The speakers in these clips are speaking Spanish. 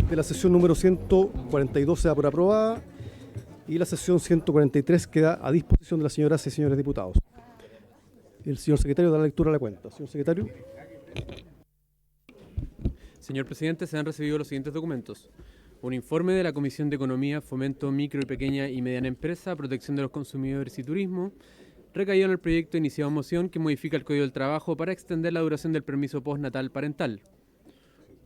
de la sesión número 142 se da por aprobada y la sesión 143 queda a disposición de las señoras y señores diputados. El señor secretario da la lectura a la cuenta. Señor secretario. Señor presidente, se han recibido los siguientes documentos. Un informe de la Comisión de Economía, Fomento, Micro y Pequeña y Mediana Empresa, Protección de los Consumidores y Turismo, recaído en el proyecto iniciado en moción que modifica el Código del Trabajo para extender la duración del permiso postnatal parental.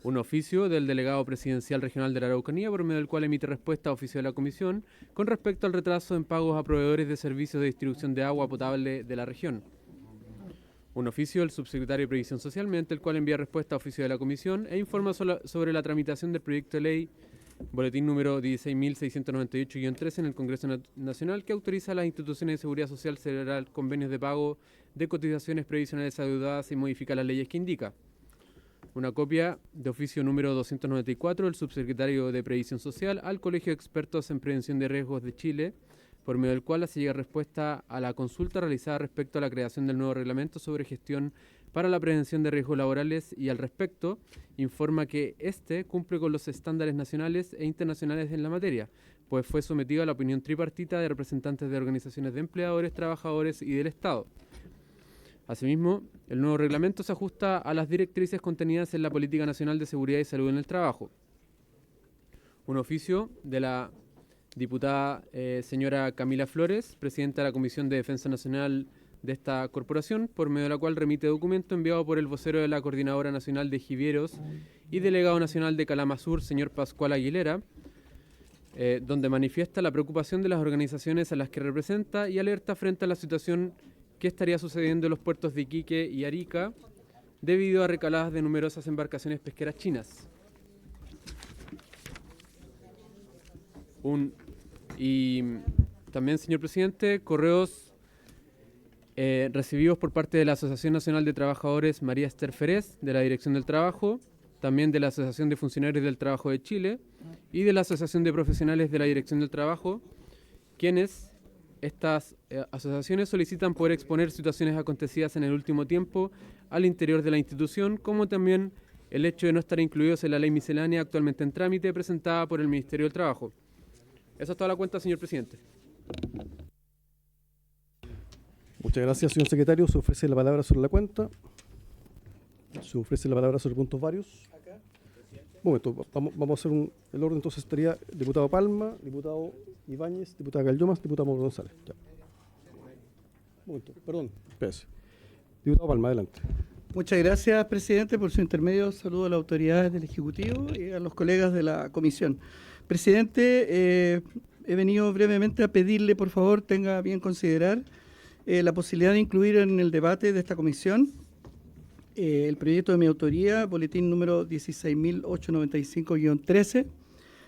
Un oficio del delegado presidencial regional de la Araucanía, por medio del cual emite respuesta a oficio de la Comisión con respecto al retraso en pagos a proveedores de servicios de distribución de agua potable de la región. Un oficio del subsecretario de Previsión Social, mediante el cual envía respuesta a oficio de la Comisión e informa sobre la tramitación del proyecto de ley boletín número 16.698-13 en el Congreso Nacional, que autoriza a las instituciones de seguridad social celebrar convenios de pago de cotizaciones previsionales adeudadas y modificar las leyes que indica. Una copia de oficio número 294 del subsecretario de Previsión Social al Colegio de Expertos en Prevención de Riesgos de Chile, por medio del cual se llega respuesta a la consulta realizada respecto a la creación del nuevo reglamento sobre gestión para la prevención de riesgos laborales, y al respecto informa que este cumple con los estándares nacionales e internacionales en la materia, pues fue sometido a la opinión tripartita de representantes de organizaciones de empleadores, trabajadores y del Estado. Asimismo, el nuevo reglamento se ajusta a las directrices contenidas en la Política Nacional de Seguridad y Salud en el Trabajo. Un oficio de la diputada señora Camila Flores, presidenta de la Comisión de Defensa Nacional de esta corporación, por medio de la cual remite documento enviado por el vocero de la Coordinadora Nacional de Jivieros y delegado nacional de Calama Sur, señor Pascual Aguilera, donde manifiesta la preocupación de las organizaciones a las que representa y alerta frente a la situación que estaría sucediendo en los puertos de Iquique y Arica debido a recaladas de numerosas embarcaciones pesqueras chinas. Y también, señor presidente, correos recibidos por parte de la Asociación Nacional de Trabajadores María Esther Ferez, de la Dirección del Trabajo, también de la Asociación de Funcionarios del Trabajo de Chile y de la Asociación de Profesionales de la Dirección del Trabajo, quienes, estas asociaciones, solicitan poder exponer situaciones acontecidas en el último tiempo al interior de la institución, como también el hecho de no estar incluidos en la ley miscelánea actualmente en trámite presentada por el Ministerio del Trabajo. Esa es toda la cuenta, señor presidente. Muchas gracias, señor secretario. Se ofrece la palabra sobre la cuenta. Se ofrece la palabra sobre puntos varios. Un momento, vamos a hacer el orden. Entonces estaría diputado Palma, diputado Ibáñez, diputada Gallomas, diputado González. Ya. Un momento, perdón, espérese. Diputado Palma, adelante. Muchas gracias, presidente. Por su intermedio saludo a las autoridades del Ejecutivo y a los colegas de la Comisión. Presidente, he venido brevemente a pedirle, por favor, tenga bien considerar la posibilidad de incluir en el debate de esta comisión el proyecto de mi autoría, boletín número 16.895-13,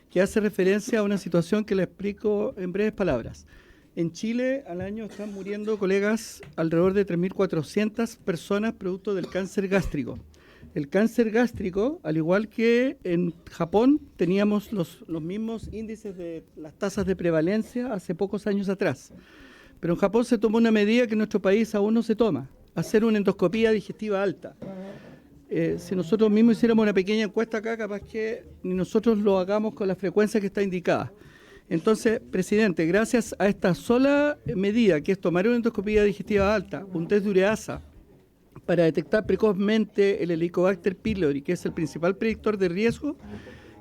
que hace referencia a una situación que le explico en breves palabras. En Chile, al año están muriendo, colegas, alrededor de 3.400 personas producto del cáncer gástrico. El cáncer gástrico, al igual que en Japón, teníamos los mismos índices de las tasas de prevalencia hace pocos años atrás. Pero en Japón se tomó una medida que en nuestro país aún no se toma: hacer una endoscopía digestiva alta. Si nosotros mismos hiciéramos una pequeña encuesta acá, capaz que ni nosotros lo hagamos con la frecuencia que está indicada. Entonces, presidente, gracias a esta sola medida, que es tomar una endoscopía digestiva alta, un test de ureasa, para detectar precozmente el Helicobacter pylori, que es el principal predictor de riesgo,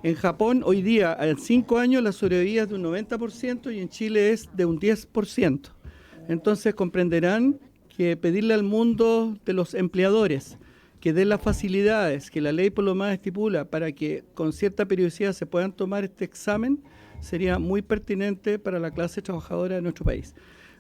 en Japón hoy día, en 5 años, la sobrevida es de un 90% y en Chile es de un 10%. Entonces comprenderán que pedirle al mundo de los empleadores que den las facilidades que la ley por lo más estipula para que con cierta periodicidad se puedan tomar este examen sería muy pertinente para la clase trabajadora de nuestro país.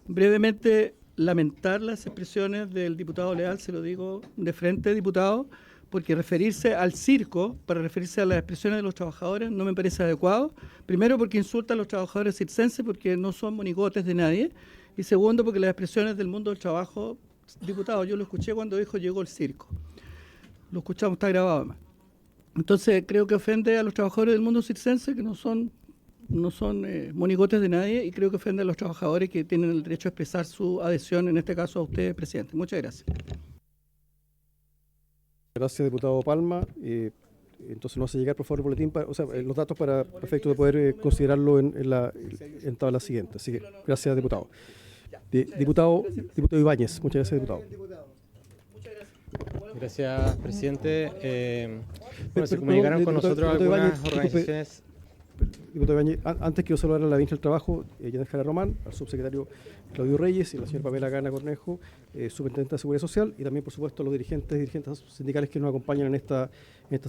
Brevemente, lamentar las expresiones del diputado Leal, se lo digo de frente, diputado, porque referirse al circo para referirse a las expresiones de los trabajadores no me parece adecuado. Primero, porque insulta a los trabajadores circenses, porque no son monigotes de nadie. Y segundo, porque las expresiones del mundo del trabajo, diputado, yo lo escuché cuando dijo llegó el circo. Lo escuchamos, está grabado además. Entonces creo que ofende a los trabajadores del mundo circense, que no son monigotes de nadie, y creo que ofende a los trabajadores que tienen el derecho a expresar su adhesión, en este caso a usted, presidente. Muchas gracias. Gracias, diputado Palma. entonces nos hace llegar, por favor, el boletín, los datos para efectos de poder considerarlo en tabla siguiente. Así que, gracias, diputado. Diputado Ibáñez, muchas gracias, diputado. Gracias, presidente. Bueno, se Perdón, comunicaron con diputado nosotros Ibáñez, algunas disculpe. organizaciones. Diputado Ibáñez, antes quiero saludar a la ministra del Trabajo, Janet Jara Román, al subsecretario Claudio Reyes y a la señora Pamela Gana Cornejo, superintendente de Seguridad Social, y también, por supuesto, a los dirigentes sindicales que nos acompañan en esta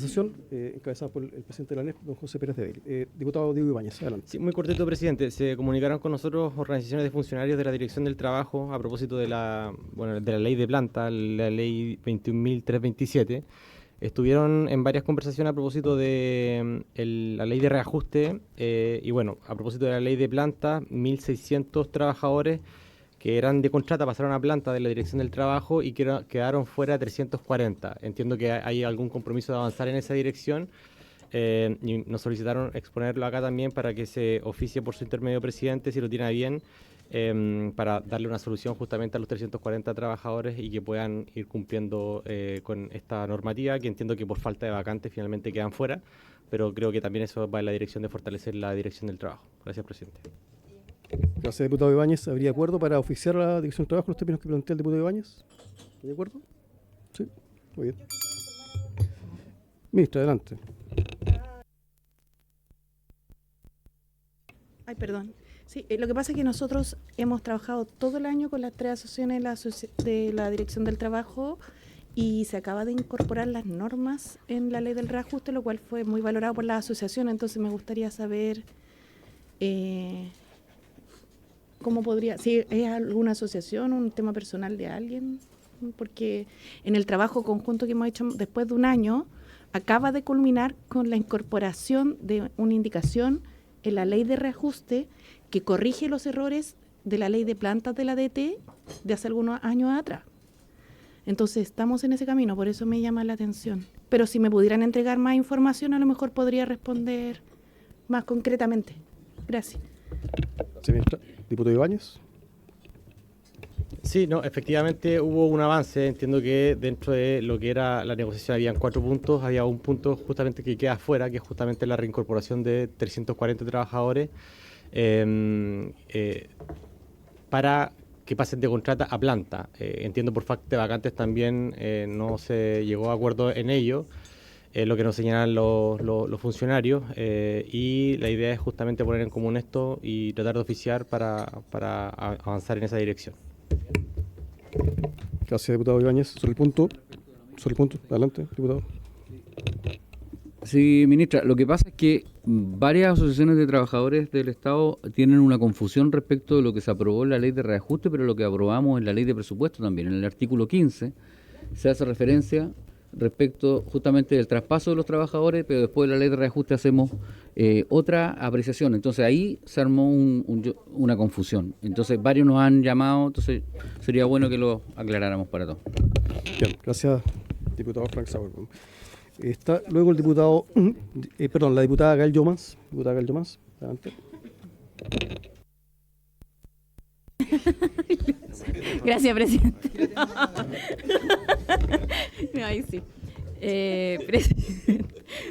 sesión, encabezados por el presidente de la ANEP, don José Pérez de Vil. Diputado Diego Ibáñez, adelante. Sí, muy cortito, presidente. Se comunicaron con nosotros organizaciones de funcionarios de la Dirección del Trabajo a propósito de la ley de planta, la ley 21.327. Estuvieron en varias conversaciones a propósito de la ley de reajuste y bueno, a propósito de la ley de planta, 1.600 trabajadores que eran de contrata pasaron a planta de la Dirección del Trabajo y quedaron fuera 340. Entiendo que hay algún compromiso de avanzar en esa dirección y nos solicitaron exponerlo acá también para que se oficie por su intermedio, presidente, si lo tiene a bien, para darle una solución justamente a los 340 trabajadores y que puedan ir cumpliendo con esta normativa, que entiendo que por falta de vacantes finalmente quedan fuera, pero creo que también eso va en la dirección de fortalecer la Dirección del Trabajo. Gracias, presidente. Gracias, diputado Ibáñez. ¿Habría acuerdo para oficiar a la Dirección del Trabajo los términos que plantea el diputado Ibáñez? ¿De acuerdo? Sí, muy bien. Ministra, adelante. Ay, perdón. Sí, lo que pasa es que nosotros hemos trabajado todo el año con las 3 asociaciones de la Dirección del Trabajo y se acaba de incorporar las normas en la ley del reajuste, lo cual fue muy valorado por la asociación. Entonces me gustaría saber cómo podría, si es alguna asociación, un tema personal de alguien, porque en el trabajo conjunto que hemos hecho después de un año, acaba de culminar con la incorporación de una indicación en la ley de reajuste que corrige los errores de la ley de plantas de la DT de hace algunos años atrás. Entonces estamos en ese camino, por eso me llama la atención. Pero si me pudieran entregar más información, a lo mejor podría responder más concretamente. Gracias. Sí, ministra. Diputado Ibáñez. Sí, no, efectivamente hubo un avance. Entiendo que dentro de lo que era la negociación habían 4 puntos, había un punto justamente que queda fuera, que es justamente la reincorporación de 340 trabajadores para que pasen de contrata a planta. Entiendo por falta de vacantes también no se llegó a acuerdo en ello, lo que nos señalan los funcionarios, y la idea es justamente poner en común esto y tratar de oficiar para avanzar en esa dirección. Gracias, diputado Ibáñez. Sobre el punto, adelante, diputado. Sí, ministra, lo que pasa es que varias asociaciones de trabajadores del Estado tienen una confusión respecto de lo que se aprobó en la ley de reajuste, pero lo que aprobamos en la ley de presupuesto también. En el artículo 15 se hace referencia respecto justamente del traspaso de los trabajadores, pero después de la ley de reajuste hacemos otra apreciación. Entonces ahí se armó una confusión. Entonces varios nos han llamado, entonces sería bueno que lo aclaráramos para todos. Bien, gracias, diputado Frank Sauer. Está luego el diputado, la diputada Gael Llomas. Diputada Gael Llomas, adelante. Gracias, presidente. Ahí sí.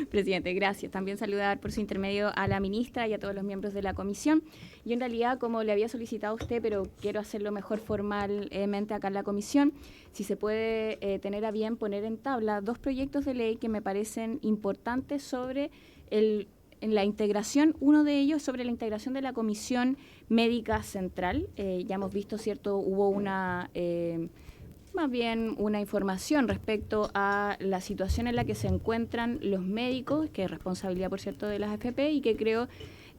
Presidente, gracias. También saludar por su intermedio a la ministra y a todos los miembros de la comisión. Yo en realidad, como le había solicitado a usted, pero quiero hacerlo mejor formalmente acá en la comisión, si se puede tener a bien poner en tabla 2 proyectos de ley que me parecen importantes sobre en la integración, uno de ellos sobre la integración de la Comisión Médica Central. Ya hemos visto, ¿cierto? Hubo más bien una información respecto a la situación en la que se encuentran los médicos, que es responsabilidad, por cierto, de las AFP, y que creo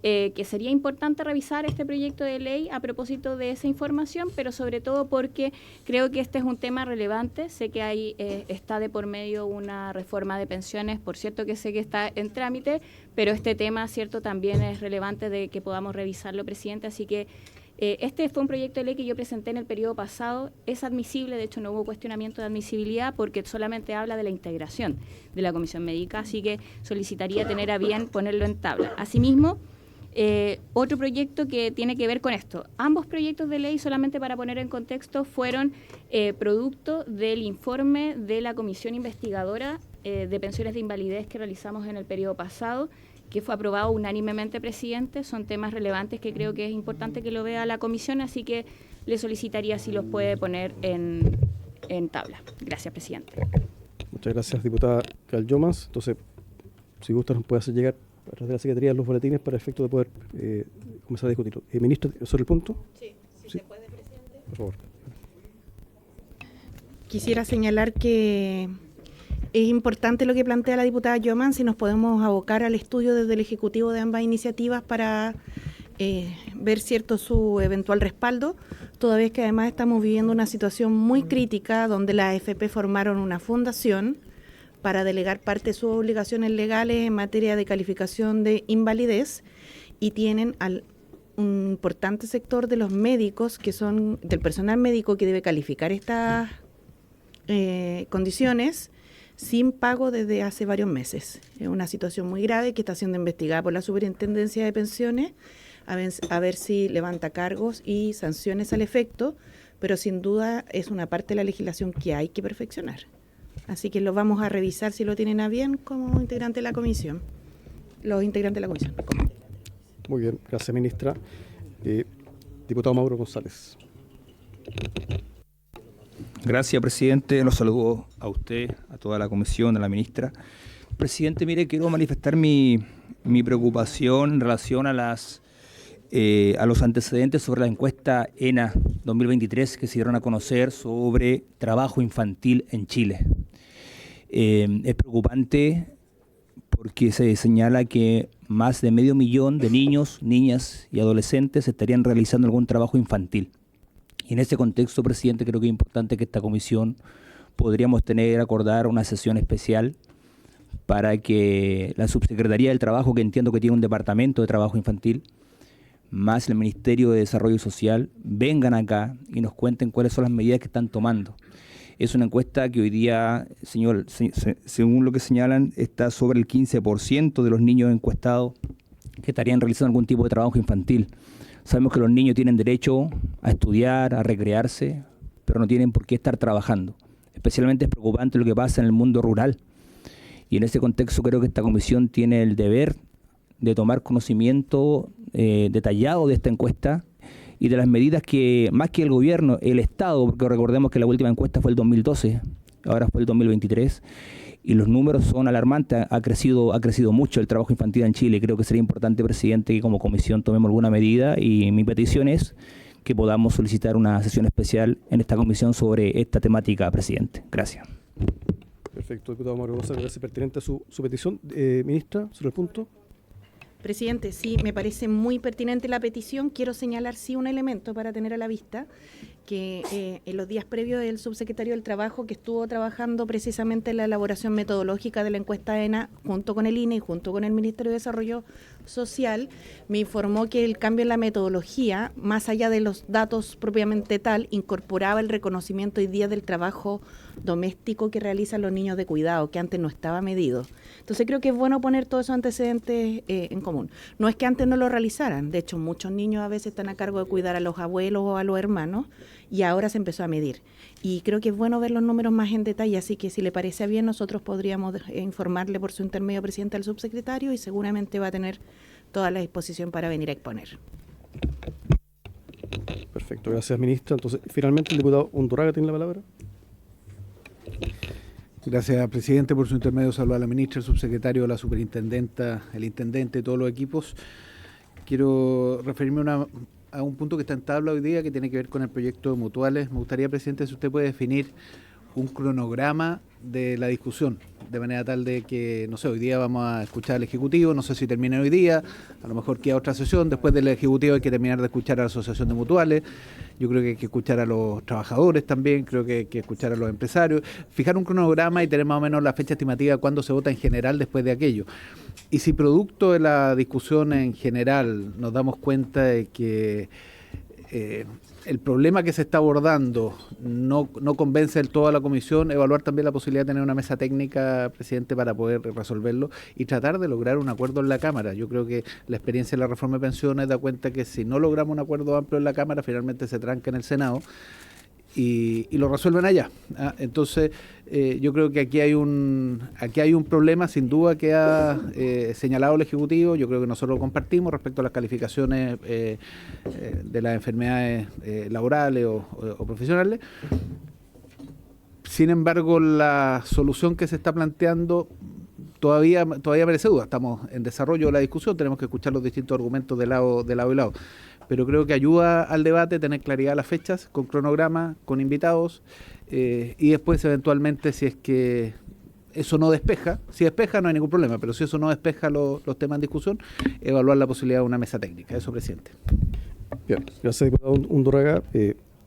que sería importante revisar este proyecto de ley a propósito de esa información, pero sobre todo porque creo que este es un tema relevante. Sé que está de por medio una reforma de pensiones, por cierto que sé que está en trámite, pero este tema, cierto, también es relevante de que podamos revisarlo, presidente, así que este fue un proyecto de ley que yo presenté en el periodo pasado, es admisible, de hecho no hubo cuestionamiento de admisibilidad porque solamente habla de la integración de la Comisión Médica, así que solicitaría tener a bien ponerlo en tabla. Asimismo, otro proyecto que tiene que ver con esto. Ambos proyectos de ley, solamente para poner en contexto, fueron producto del informe de la Comisión Investigadora de pensiones de invalidez que realizamos en el periodo pasado, que fue aprobado unánimemente, presidente. Son temas relevantes que creo que es importante que lo vea la comisión, así que le solicitaría si los puede poner en tabla. Gracias, presidente. Muchas gracias, diputada Calyomas. Entonces, si gusta, nos puede hacer llegar a través de la Secretaría los boletines para efecto de poder comenzar a discutirlo. Ministra, ¿sobre el punto? Sí, Sí. se puede, presidente. Por favor. Quisiera señalar que es importante lo que plantea la diputada Yoman, si nos podemos abocar al estudio desde el Ejecutivo de ambas iniciativas para ver cierto su eventual respaldo, toda vez que además estamos viviendo una situación muy crítica donde las AFP formaron una fundación para delegar parte de sus obligaciones legales en materia de calificación de invalidez y tienen un importante sector de los médicos, que son del personal médico que debe calificar estas condiciones sin pago desde hace varios meses. Es una situación muy grave que está siendo investigada por la Superintendencia de Pensiones a ver si levanta cargos y sanciones al efecto, pero sin duda es una parte de la legislación que hay que perfeccionar. Así que lo vamos a revisar si lo tienen a bien como integrante de la comisión, los integrantes de la comisión. Muy bien, gracias, ministra. Diputado Mauro González. Gracias, presidente. Los saludo a usted, a toda la comisión, a la ministra. Presidente, mire, quiero manifestar mi preocupación en relación a los antecedentes sobre la encuesta ENA 2023 que se dieron a conocer sobre trabajo infantil en Chile. Es preocupante porque se señala que más de 500.000 de niños, niñas y adolescentes estarían realizando algún trabajo infantil. Y en ese contexto, presidente, creo que es importante que esta comisión podríamos acordar una sesión especial para que la Subsecretaría del Trabajo, que entiendo que tiene un departamento de trabajo infantil, más el Ministerio de Desarrollo Social, vengan acá y nos cuenten cuáles son las medidas que están tomando. Es una encuesta que hoy día, señor, según lo que señalan, está sobre el 15% de los niños encuestados que estarían realizando algún tipo de trabajo infantil. Sabemos que los niños tienen derecho a estudiar, a recrearse, pero no tienen por qué estar trabajando. Especialmente es preocupante lo que pasa en el mundo rural. Y en ese contexto creo que esta comisión tiene el deber de tomar conocimiento detallado de esta encuesta y de las medidas que, más que el gobierno, el Estado, porque recordemos que la última encuesta fue el 2012, ahora fue el 2023, y los números son alarmantes, ha crecido mucho el trabajo infantil en Chile. Creo que sería importante, presidente, que como comisión tomemos alguna medida, y mi petición es que podamos solicitar una sesión especial en esta comisión sobre esta temática, presidente. Gracias. Perfecto, diputado Mauro González, parece pertinente su petición. Ministra, sobre el punto. Presidente, sí, me parece muy pertinente la petición. Quiero señalar sí un elemento para tener a la vista, que en los días previos el subsecretario del Trabajo, que estuvo trabajando precisamente en la elaboración metodológica de la encuesta ENA, junto con el INE y junto con el Ministerio de Desarrollo Social, me informó que el cambio en la metodología, más allá de los datos propiamente tal, incorporaba el reconocimiento hoy día del trabajo doméstico que realizan los niños de cuidado, que antes no estaba medido. Entonces creo que es bueno poner todos esos antecedentes en común. No es que antes no lo realizaran, de hecho muchos niños a veces están a cargo de cuidar a los abuelos o a los hermanos, y ahora se empezó a medir. Y creo que es bueno ver los números más en detalle, así que si le parece bien, nosotros podríamos informarle por su intermedio, presidente, al subsecretario, y seguramente va a tener toda la disposición para venir a exponer. Perfecto, gracias, ministra. Entonces, finalmente, el diputado Undurraga tiene la palabra. Gracias, presidente, por su intermedio. Saludos a la ministra, el subsecretario, la superintendenta, el intendente y todos los equipos. Quiero referirme a un punto que está en tabla hoy día, que tiene que ver con el proyecto de mutuales. Me gustaría, presidente, si usted puede definir un cronograma de la discusión, de manera tal de que, no sé, hoy día vamos a escuchar al Ejecutivo, no sé si termina hoy día, a lo mejor queda otra sesión, después del Ejecutivo hay que terminar de escuchar a la Asociación de Mutuales, yo creo que hay que escuchar a los trabajadores también, creo que hay que escuchar a los empresarios, fijar un cronograma y tener más o menos la fecha estimativa de cuándo se vota en general después de aquello. Y si producto de la discusión en general nos damos cuenta de que el problema que se está abordando no convence del todo a la comisión, evaluar también la posibilidad de tener una mesa técnica, presidente, para poder resolverlo y tratar de lograr un acuerdo en la Cámara. Yo creo que la experiencia de la reforma de pensiones da cuenta que si no logramos un acuerdo amplio en la Cámara, finalmente se tranca en el Senado. y lo resuelven allá. Entonces, yo creo que aquí hay un problema, sin duda, que ha señalado el Ejecutivo. Yo creo que nosotros lo compartimos respecto a las calificaciones de las enfermedades laborales o profesionales. Sin embargo, la solución que se está planteando todavía merece duda. Estamos en desarrollo de la discusión, tenemos que escuchar los distintos argumentos de lado y lado. Pero creo que ayuda al debate tener claridad las fechas, con cronograma, con invitados, y después eventualmente, si es que eso no despeja, si despeja no hay ningún problema, pero si eso no despeja los temas en discusión, evaluar la posibilidad de una mesa técnica. Eso, presidente. Bien, gracias, diputado Undurraga.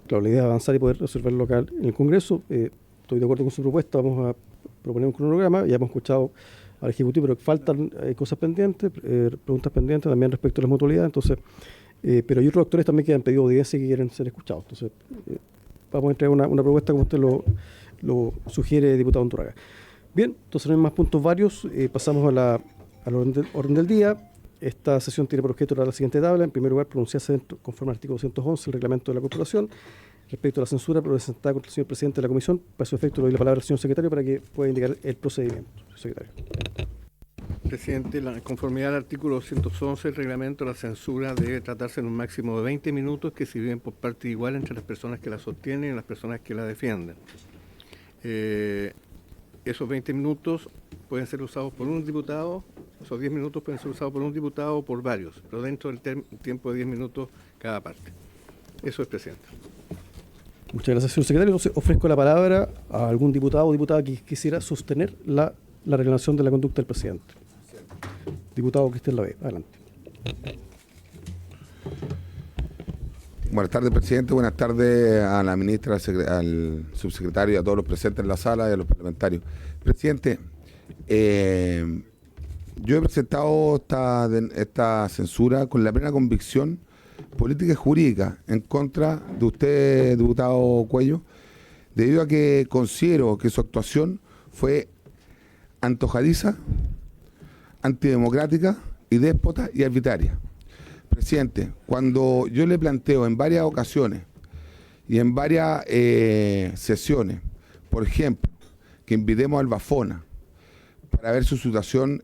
Claro, la idea es avanzar y poder resolver local en el Congreso. Estoy de acuerdo con su propuesta, vamos a proponer un cronograma. Ya hemos escuchado al Ejecutivo, pero faltan cosas pendientes, preguntas pendientes también respecto a las mutualidades. Entonces, pero hay otros actores también que han pedido audiencia y que quieren ser escuchados. Entonces, vamos a entregar una propuesta como usted lo sugiere, diputado Undurraga. Bien, entonces no hay más puntos varios. Pasamos al orden del día. Esta sesión tiene por objeto la siguiente tabla. En primer lugar, pronunciarse conforme al artículo 211 del reglamento de la Corporación respecto a la censura presentada contra el señor presidente de la Comisión. Para su efecto, le doy la palabra al señor secretario para que pueda indicar el procedimiento. Secretario. Presidente, en conformidad al artículo 211 del reglamento, la censura debe tratarse en un máximo de 20 minutos que se dividen por parte igual entre las personas que la sostienen y las personas que la defienden. Esos 20 minutos pueden ser usados por un diputado, esos 10 minutos pueden ser usados por un diputado o por varios, pero dentro del tiempo de 10 minutos cada parte. Eso es, presidente. Muchas gracias, señor secretario. Entonces, ofrezco la palabra a algún diputado o diputada que quisiera sostener la regulación de la conducta del presidente. Diputado Cristian Lavé, adelante. Buenas tardes, presidente. Buenas tardes a la ministra, al subsecretario y a todos los presentes en la sala y a los parlamentarios. Presidente, yo he presentado esta censura con la plena convicción política y jurídica en contra de usted, diputado Cuello, debido a que considero que su actuación fue antojadiza, antidemocrática y déspota y arbitraria. Presidente, cuando yo le planteo en varias ocasiones y en varias sesiones, por ejemplo, que invitemos al Bafona para ver su situación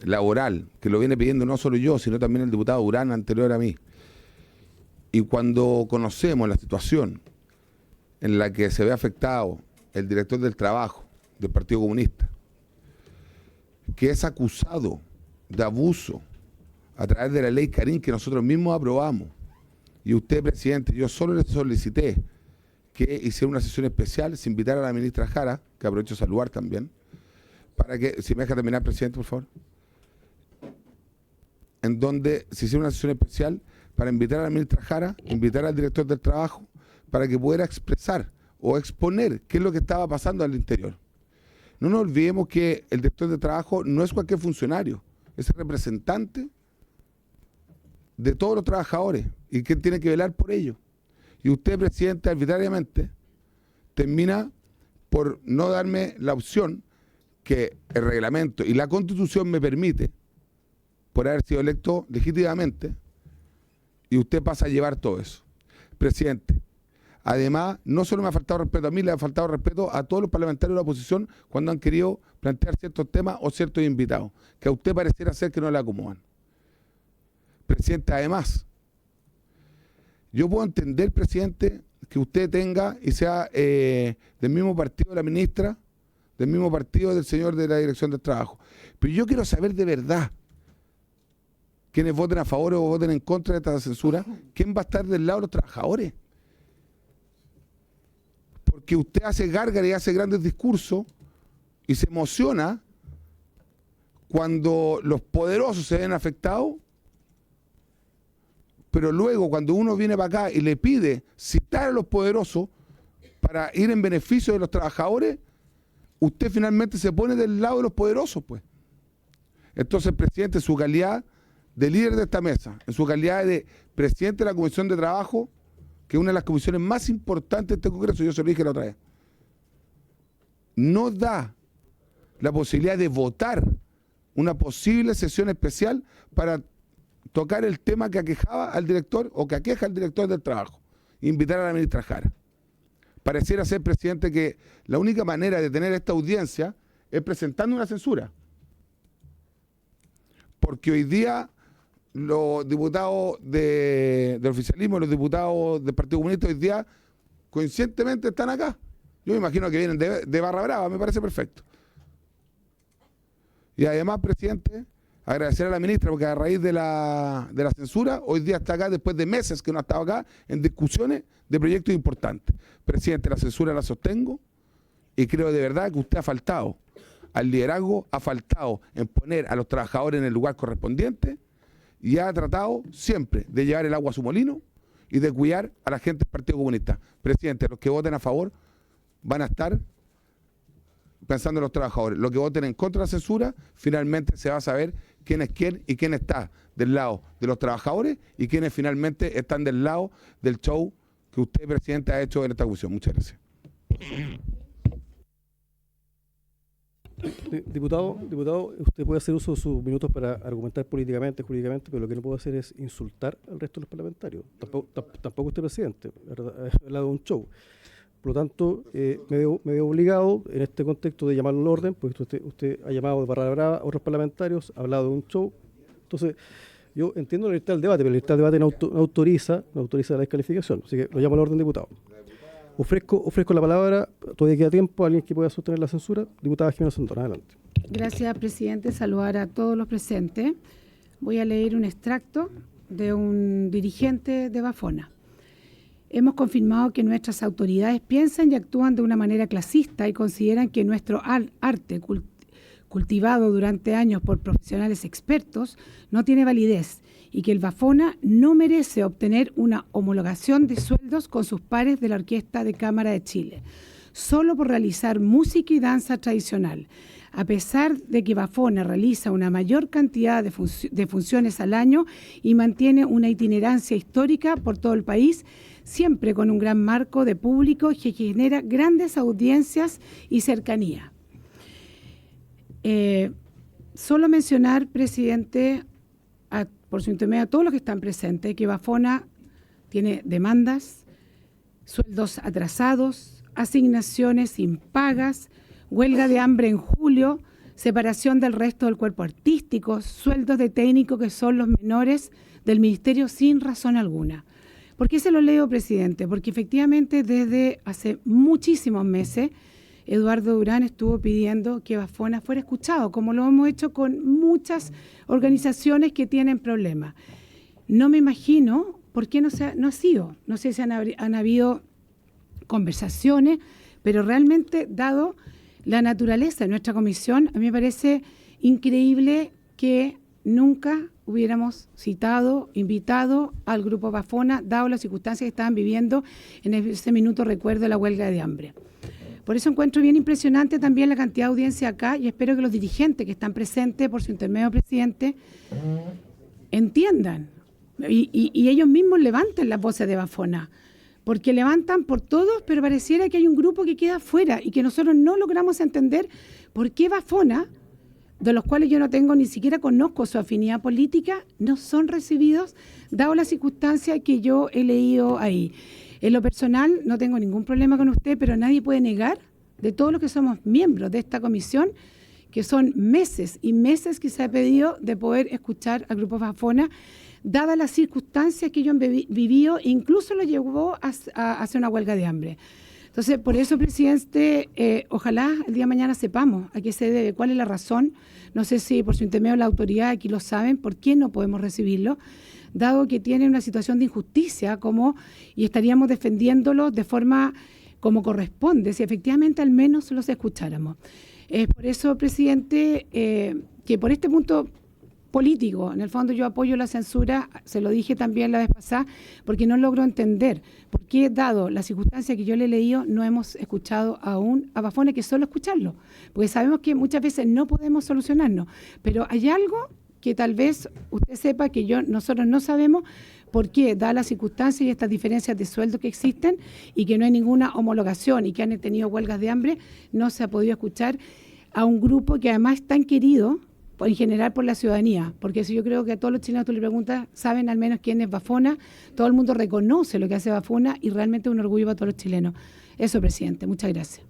laboral, que lo viene pidiendo no solo yo, sino también el diputado Durán anterior a mí, y cuando conocemos la situación en la que se ve afectado el director del trabajo del Partido Comunista, que es acusado de abuso a través de la ley Carín que nosotros mismos aprobamos, y usted, presidente, yo solo le solicité que hiciera una sesión especial, se invitara a la ministra Jara, que aprovecho de saludar también, para que, si me deja terminar, presidente, por favor, en donde se hiciera una sesión especial para invitar a la ministra Jara, invitar al director del trabajo, para que pudiera expresar o exponer qué es lo que estaba pasando al interior. No nos olvidemos que el director de trabajo no es cualquier funcionario, es el representante de todos los trabajadores y que tiene que velar por ello. Y usted, presidente, arbitrariamente termina por no darme la opción que el reglamento y la Constitución me permite, por haber sido electo legítimamente, y usted pasa a llevar todo eso. Presidente, además, no solo me ha faltado respeto a mí, le ha faltado respeto a todos los parlamentarios de la oposición cuando han querido plantear ciertos temas o ciertos invitados, que a usted pareciera ser que no le acomodan. Presidente, además, yo puedo entender, presidente, que usted tenga y sea del mismo partido de la ministra, del mismo partido del señor de la Dirección del Trabajo. Pero yo quiero saber de verdad, quienes voten a favor o voten en contra de esta censura, ¿quién va a estar del lado de los trabajadores? Porque usted hace gárgara y hace grandes discursos y se emociona cuando los poderosos se ven afectados, pero luego cuando uno viene para acá y le pide citar a los poderosos para ir en beneficio de los trabajadores, usted finalmente se pone del lado de los poderosos, pues. Entonces, presidente, en su calidad de líder de esta mesa, en su calidad de presidente de la Comisión de Trabajo, que es una de las comisiones más importantes de este Congreso, yo se lo dije la otra vez, no da la posibilidad de votar una posible sesión especial para tocar el tema que aquejaba al director o que aqueja al director del trabajo. invitar a la ministra Jara. Pareciera ser, presidente, que la única manera de tener esta audiencia es presentando una censura. Porque hoy día los diputados del oficialismo, los diputados del Partido Comunista hoy día conscientemente están acá. Yo me imagino que vienen de Barra Brava, me parece perfecto. Y además, presidente, agradecer a la ministra porque a raíz de la censura, hoy día está acá después de meses que no ha estado acá en discusiones de proyectos importantes. Presidente, la censura la sostengo y creo de verdad que usted ha faltado al liderazgo, ha faltado en poner a los trabajadores en el lugar correspondiente y ha tratado siempre de llevar el agua a su molino y de cuidar a la gente del Partido Comunista. Presidente, los que voten a favor van a estar pensando en los trabajadores. Los que voten en contra de la censura, finalmente se va a saber quién es quién y quién está del lado de los trabajadores y quiénes finalmente están del lado del show que usted, presidente, ha hecho en esta comisión. Muchas gracias. Diputado, usted puede hacer uso de sus minutos para argumentar políticamente, jurídicamente, pero lo que no puede hacer es insultar al resto de los parlamentarios. Tampoco usted, presidente, ha hablado de un show. Por lo tanto, me veo obligado en este contexto de llamarlo al orden, porque usted ha llamado de Barra Brava a otros parlamentarios, ha hablado de un show. Entonces, yo entiendo la libertad del debate, pero la libertad del debate no autoriza la descalificación. Así que lo llamo al orden, diputado. Ofrezco la palabra, todavía queda tiempo, alguien que pueda sostener la censura. Diputada Jimena Santona, adelante. Gracias, presidente. Saludar a todos los presentes. Voy a leer un extracto de un dirigente de Bafona. Hemos confirmado que nuestras autoridades piensan y actúan de una manera clasista y consideran que nuestro arte cultivado durante años por profesionales expertos no tiene validez y que el Bafona no merece obtener una homologación de sueldos con sus pares de la Orquesta de Cámara de Chile, solo por realizar música y danza tradicional. A pesar de que Bafona realiza una mayor cantidad de funciones al año y mantiene una itinerancia histórica por todo el país, siempre con un gran marco de público que genera grandes audiencias y cercanía. Solo mencionar, presidente, por su intermedio a todos los que están presentes, que Bafona tiene demandas, sueldos atrasados, asignaciones impagas, huelga de hambre en julio, separación del resto del cuerpo artístico, sueldos de técnicos que son los menores del ministerio sin razón alguna. ¿Por qué se lo leo, presidente? Porque efectivamente desde hace muchísimos meses Eduardo Durán estuvo pidiendo que Bafona fuera escuchado, como lo hemos hecho con muchas organizaciones que tienen problemas. No me imagino por qué no ha sido. No sé si han habido conversaciones, pero realmente, dado la naturaleza de nuestra comisión, a mí me parece increíble que nunca hubiéramos citado, invitado al grupo Bafona, dado las circunstancias que estaban viviendo en ese minuto, recuerdo, de la huelga de hambre. Por eso encuentro bien impresionante también la cantidad de audiencia acá y espero que los dirigentes que están presentes, por su intermedio, presidente, entiendan y ellos mismos levanten las voces de Bafona, porque levantan por todos, pero pareciera que hay un grupo que queda fuera y que nosotros no logramos entender por qué Bafona, de los cuales yo no tengo ni siquiera conozco su afinidad política, no son recibidos, dado la circunstancia que yo he leído ahí. En lo personal no tengo ningún problema con usted, pero nadie puede negar, de todos los que somos miembros de esta comisión, que son meses y meses que se ha pedido de poder escuchar al grupo Bafona, dadas las circunstancias que ellos han vivido, incluso lo llevó a hacer una huelga de hambre. Entonces, por eso, presidente, ojalá el día de mañana sepamos a qué se debe, cuál es la razón. No sé si por su intermedio la autoridad aquí lo saben, por qué no podemos recibirlo, dado que tiene una situación de injusticia y estaríamos defendiéndolo de forma como corresponde, si efectivamente al menos los escucháramos. Por eso, presidente, que por este punto político, en el fondo yo apoyo la censura, se lo dije también la vez pasada, porque no logro entender por qué, dado la circunstancia que yo le he leído, no hemos escuchado aún a Bafona, que solo escucharlo, porque sabemos que muchas veces no podemos solucionarnos, pero hay algo que tal vez usted sepa que nosotros no sabemos por qué, dadas las circunstancias y estas diferencias de sueldo que existen y que no hay ninguna homologación y que han tenido huelgas de hambre, no se ha podido escuchar a un grupo que además es tan querido en general por la ciudadanía, porque eso yo creo que a todos los chilenos tú le preguntas, saben al menos quién es Bafona, todo el mundo reconoce lo que hace Bafona y realmente es un orgullo para todos los chilenos. Eso, presidente, muchas gracias.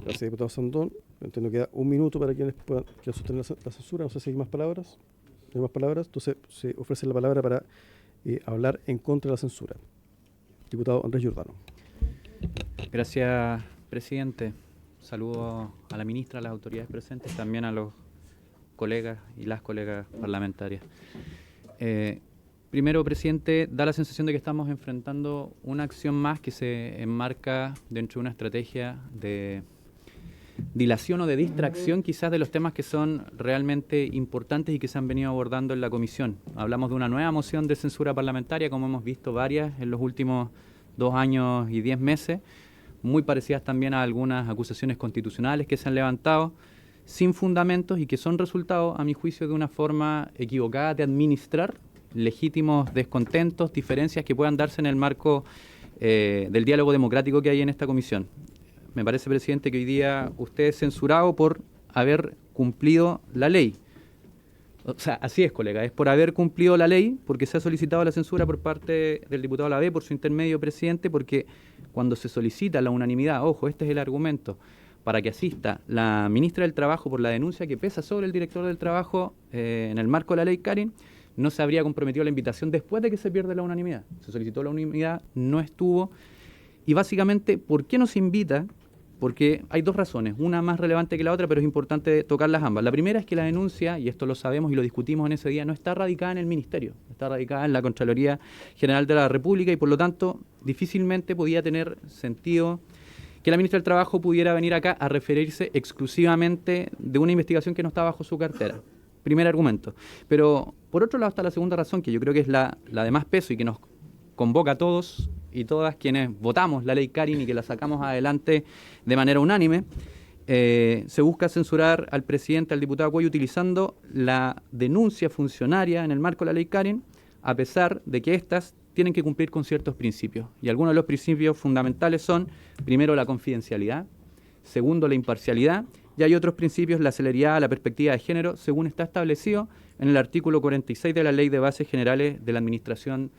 Gracias, diputado Sandón. Entiendo que queda un minuto para quienes puedan sostener la censura. No sé si hay más palabras. ¿No hay más palabras? Entonces se ofrece la palabra para hablar en contra de la censura. Diputado Andrés Giordano. Gracias, presidente. Saludo a la ministra, a las autoridades presentes, también a los colegas y las colegas parlamentarias. Primero, presidente, da la sensación de que estamos enfrentando una acción más que se enmarca dentro de una estrategia de dilación o de distracción quizás de los temas que son realmente importantes y que se han venido abordando en la comisión. Hablamos de una nueva moción de censura parlamentaria, como hemos visto varias en los últimos 2 años y 10 meses, muy parecidas también a algunas acusaciones constitucionales que se han levantado, sin fundamentos y que son resultado, a mi juicio, de una forma equivocada de administrar legítimos descontentos, diferencias que puedan darse en el marco del diálogo democrático que hay en esta comisión. Me parece, presidente, que hoy día usted es censurado por haber cumplido la ley. O sea, así es, colega, es por haber cumplido la ley, porque se ha solicitado la censura por parte del diputado Lavé, por su intermedio, presidente, porque cuando se solicita la unanimidad, ojo, este es el argumento, para que asista la ministra del Trabajo por la denuncia que pesa sobre el director del Trabajo en el marco de la ley Karin, no se habría comprometido la invitación después de que se pierde la unanimidad. Se solicitó la unanimidad, no estuvo. Y básicamente, ¿por qué no se invita? Porque hay 2 razones, una más relevante que la otra, pero es importante tocarlas ambas. La primera es que la denuncia, y esto lo sabemos y lo discutimos en ese día, no está radicada en el Ministerio, está radicada en la Contraloría General de la República y por lo tanto difícilmente podía tener sentido que la ministra del Trabajo pudiera venir acá a referirse exclusivamente de una investigación que no está bajo su cartera. Primer argumento. Pero por otro lado está la segunda razón, que yo creo que es la de más peso y que nos convoca a todos y todas quienes votamos la ley Karin y que la sacamos adelante de manera unánime. Se busca censurar al presidente, al diputado Cuello, utilizando la denuncia funcionaria en el marco de la ley Karin, a pesar de que éstas tienen que cumplir con ciertos principios. Y algunos de los principios fundamentales son, primero, la confidencialidad, segundo, la imparcialidad, y hay otros principios, la celeridad, la perspectiva de género, según está establecido en el artículo 46 de la Ley de Bases Generales de la Administración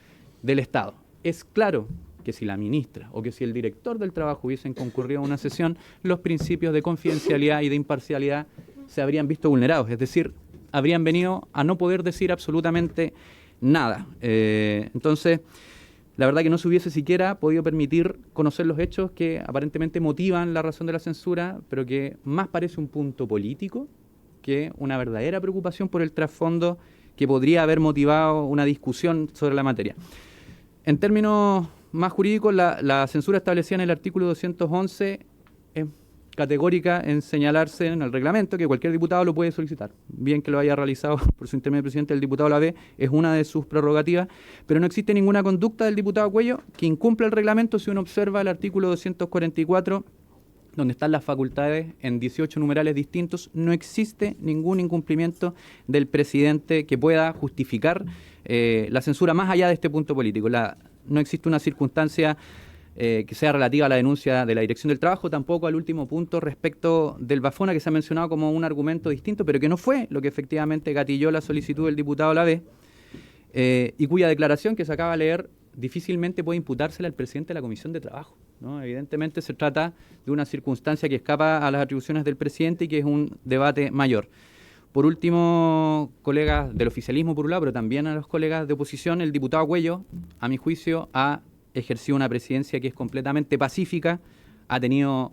del Estado. Es claro que si la ministra o que si el director del Trabajo hubiesen concurrido a una sesión, los principios de confidencialidad y de imparcialidad se habrían visto vulnerados, es decir, habrían venido a no poder decir absolutamente nada. Entonces, la verdad que no se hubiese siquiera podido permitir conocer los hechos que aparentemente motivan la razón de la censura, pero que más parece un punto político que una verdadera preocupación por el trasfondo que podría haber motivado una discusión sobre la materia. En términos más jurídicos, la censura establecida en el artículo 211 es categórica en señalarse en el reglamento que cualquier diputado lo puede solicitar. Bien que lo haya realizado por su intermedio presidente el diputado Lavé, es una de sus prerrogativas, pero no existe ninguna conducta del diputado Cuello que incumpla el reglamento si uno observa el artículo 244, donde están las facultades en 18 numerales distintos. No existe ningún incumplimiento del presidente que pueda justificar la censura más allá de este punto político. No existe una circunstancia que sea relativa a la denuncia de la Dirección del Trabajo, tampoco al último punto respecto del Bafona, que se ha mencionado como un argumento distinto, pero que no fue lo que efectivamente gatilló la solicitud del diputado Lavé, y cuya declaración que se acaba de leer difícilmente puede imputársela al presidente de la Comisión de Trabajo, ¿no? Evidentemente se trata de una circunstancia que escapa a las atribuciones del presidente y que es un debate mayor. Por último, colegas del oficialismo por un lado, pero también a los colegas de oposición, el diputado Cuello, a mi juicio, ha ejercido una presidencia que es completamente pacífica, ha tenido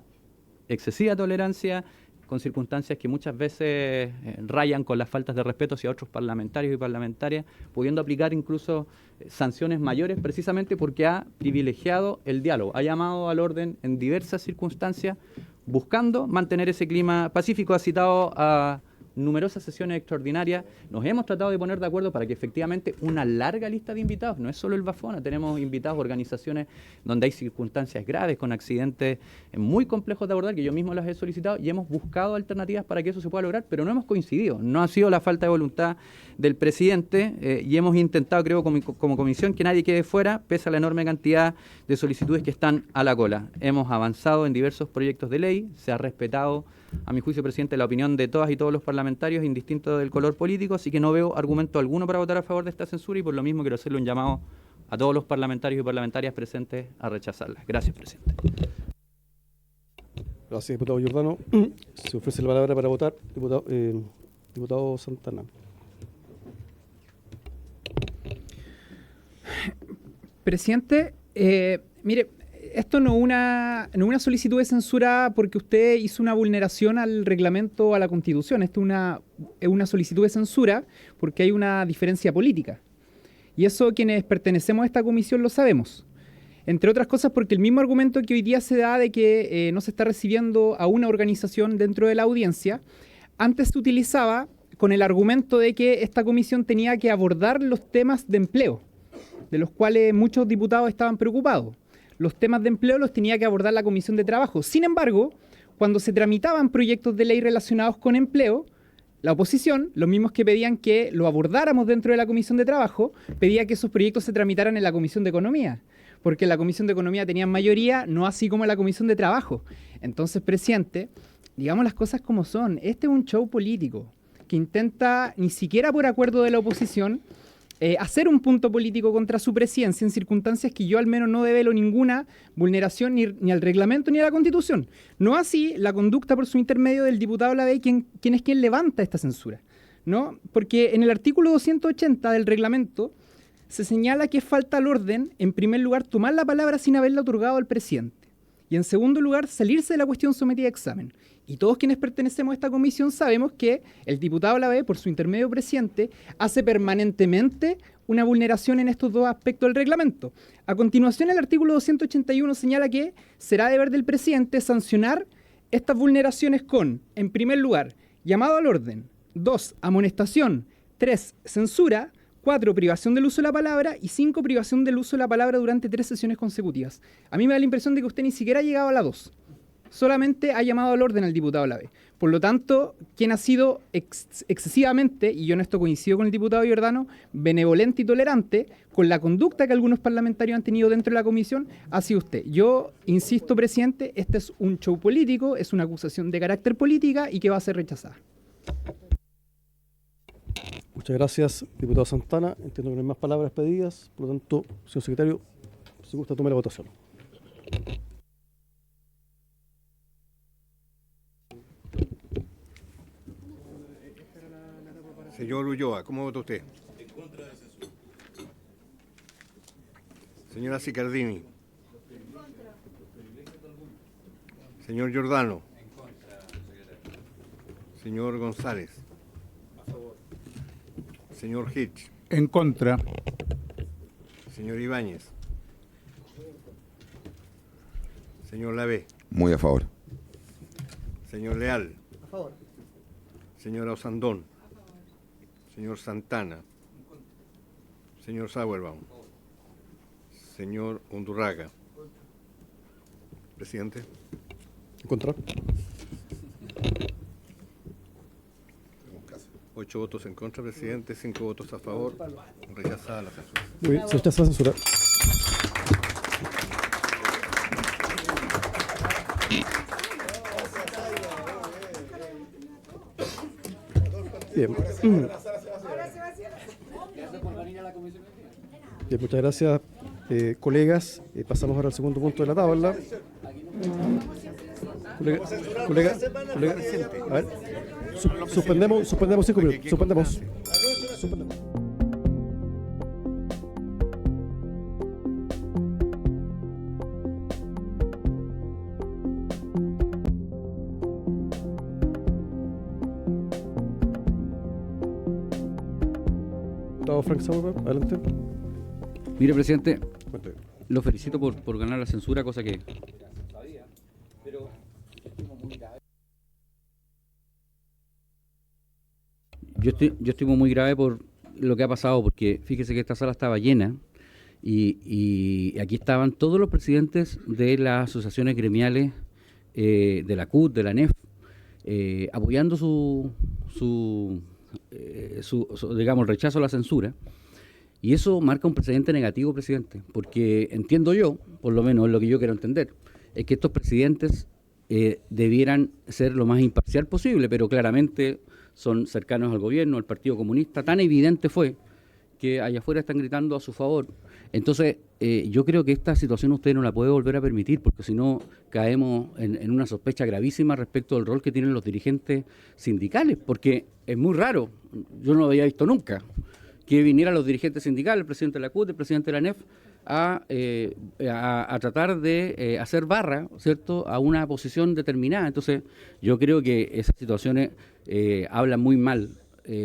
excesiva tolerancia, con circunstancias que muchas veces rayan con las faltas de respeto hacia otros parlamentarios y parlamentarias, pudiendo aplicar incluso sanciones mayores precisamente porque ha privilegiado el diálogo, ha llamado al orden en diversas circunstancias, buscando mantener ese clima pacífico. Ha citado a numerosas sesiones extraordinarias, nos hemos tratado de poner de acuerdo para que efectivamente una larga lista de invitados, no es solo el Bafona, tenemos invitados, organizaciones donde hay circunstancias graves, con accidentes muy complejos de abordar, que yo mismo las he solicitado y hemos buscado alternativas para que eso se pueda lograr, pero no hemos coincidido, no ha sido la falta de voluntad del presidente y hemos intentado, creo, como comisión, que nadie quede fuera, pese a la enorme cantidad de solicitudes que están a la cola. Hemos avanzado en diversos proyectos de ley, se ha respetado a mi juicio, presidente, la opinión de todas y todos los parlamentarios, indistinto del color político, así que no veo argumento alguno para votar a favor de esta censura y por lo mismo quiero hacerle un llamado a todos los parlamentarios y parlamentarias presentes a rechazarla. Gracias, presidente. Gracias, diputado Giordano. Se ofrece la palabra para votar, diputado Santana. Presidente, mire, esto no es una solicitud de censura porque usted hizo una vulneración al reglamento o a la Constitución. Esto es una solicitud de censura porque hay una diferencia política. Y eso quienes pertenecemos a esta comisión lo sabemos. Entre otras cosas porque el mismo argumento que hoy día se da de que no se está recibiendo a una organización dentro de la audiencia, antes se utilizaba con el argumento de que esta comisión tenía que abordar los temas de empleo, de los cuales muchos diputados estaban preocupados. Los temas de empleo los tenía que abordar la Comisión de Trabajo. Sin embargo, cuando se tramitaban proyectos de ley relacionados con empleo, la oposición, los mismos que pedían que lo abordáramos dentro de la Comisión de Trabajo, pedía que esos proyectos se tramitaran en la Comisión de Economía, porque en la Comisión de Economía tenían mayoría, no así como en la Comisión de Trabajo. Entonces, presidente, digamos las cosas como son. Este es un show político que intenta, ni siquiera por acuerdo de la oposición, hacer un punto político contra su presidencia en circunstancias que yo al menos no develo ninguna vulneración ni al reglamento ni a la Constitución. No así la conducta por su intermedio del diputado Lavey, quien es quien levanta esta censura, ¿no? Porque en el artículo 280 del reglamento se señala que falta al orden, en primer lugar, tomar la palabra sin haberla otorgado al presidente. Y en segundo lugar, salirse de la cuestión sometida a examen. Y todos quienes pertenecemos a esta comisión sabemos que el diputado Lavey, por su intermedio presidente, hace permanentemente una vulneración en estos dos aspectos del reglamento. A continuación, el artículo 281 señala que será deber del presidente sancionar estas vulneraciones con, en primer lugar, llamado al orden, 2, amonestación, 3, censura, 4, privación del uso de la palabra y 5, privación del uso de la palabra durante 3 sesiones consecutivas. A mí me da la impresión de que usted ni siquiera ha llegado a la 2. Solamente ha llamado al orden al diputado Lavey. Por lo tanto, quien ha sido excesivamente, y yo en esto coincido con el diputado Giordano, benevolente y tolerante con la conducta que algunos parlamentarios han tenido dentro de la comisión, ha sido usted. Yo insisto, presidente, este es un show político, es una acusación de carácter política y que va a ser rechazada. Muchas gracias, diputado Santana. Entiendo que no hay más palabras pedidas. Por lo tanto, señor secretario, si gusta, tome la votación. Señor Ulloa, ¿cómo vota usted? En contra de censura. Señora Sicardini. Señor Giordano. En contra, secretario. Señor González. A favor. Señor Hitch. En contra. Señor Ibáñez. Señor Lavey. Muy a favor. Señor Leal. A favor. Señora Osandón. Señor Santana. Señor Sauerbaum. Señor Undurraga. Presidente. En contra. 8 votos en contra, presidente. 5 votos a favor. Rechazada la censura. Muy bien, se rechaza la censura. Bien. Bien, muchas gracias, colegas. Pasamos ahora al segundo punto de la tabla. Colega, a ver. Suspendemos 5 minutos. Suspendemos. Frank Sauerbaum, adelante. Mire, presidente, lo felicito por ganar la censura, cosa que... Yo estimo muy grave por lo que ha pasado, porque fíjese que esta sala estaba llena y aquí estaban todos los presidentes de las asociaciones gremiales, de la CUT, de la ANEF, apoyando digamos, el rechazo a la censura. Y eso marca un precedente negativo, presidente, porque entiendo yo, por lo menos es lo que yo quiero entender, es que estos presidentes debieran ser lo más imparcial posible, pero claramente son cercanos al gobierno, al Partido Comunista. Tan evidente fue que allá afuera están gritando a su favor. Entonces, yo creo que esta situación usted no la puede volver a permitir, porque si no caemos en una sospecha gravísima respecto del rol que tienen los dirigentes sindicales, porque es muy raro, yo no lo había visto nunca, que vinieran los dirigentes sindicales, el presidente de la CUT, el presidente de la ANEF, a tratar de hacer barra, ¿cierto?, a una posición determinada. Entonces, yo creo que esas situaciones hablan muy mal,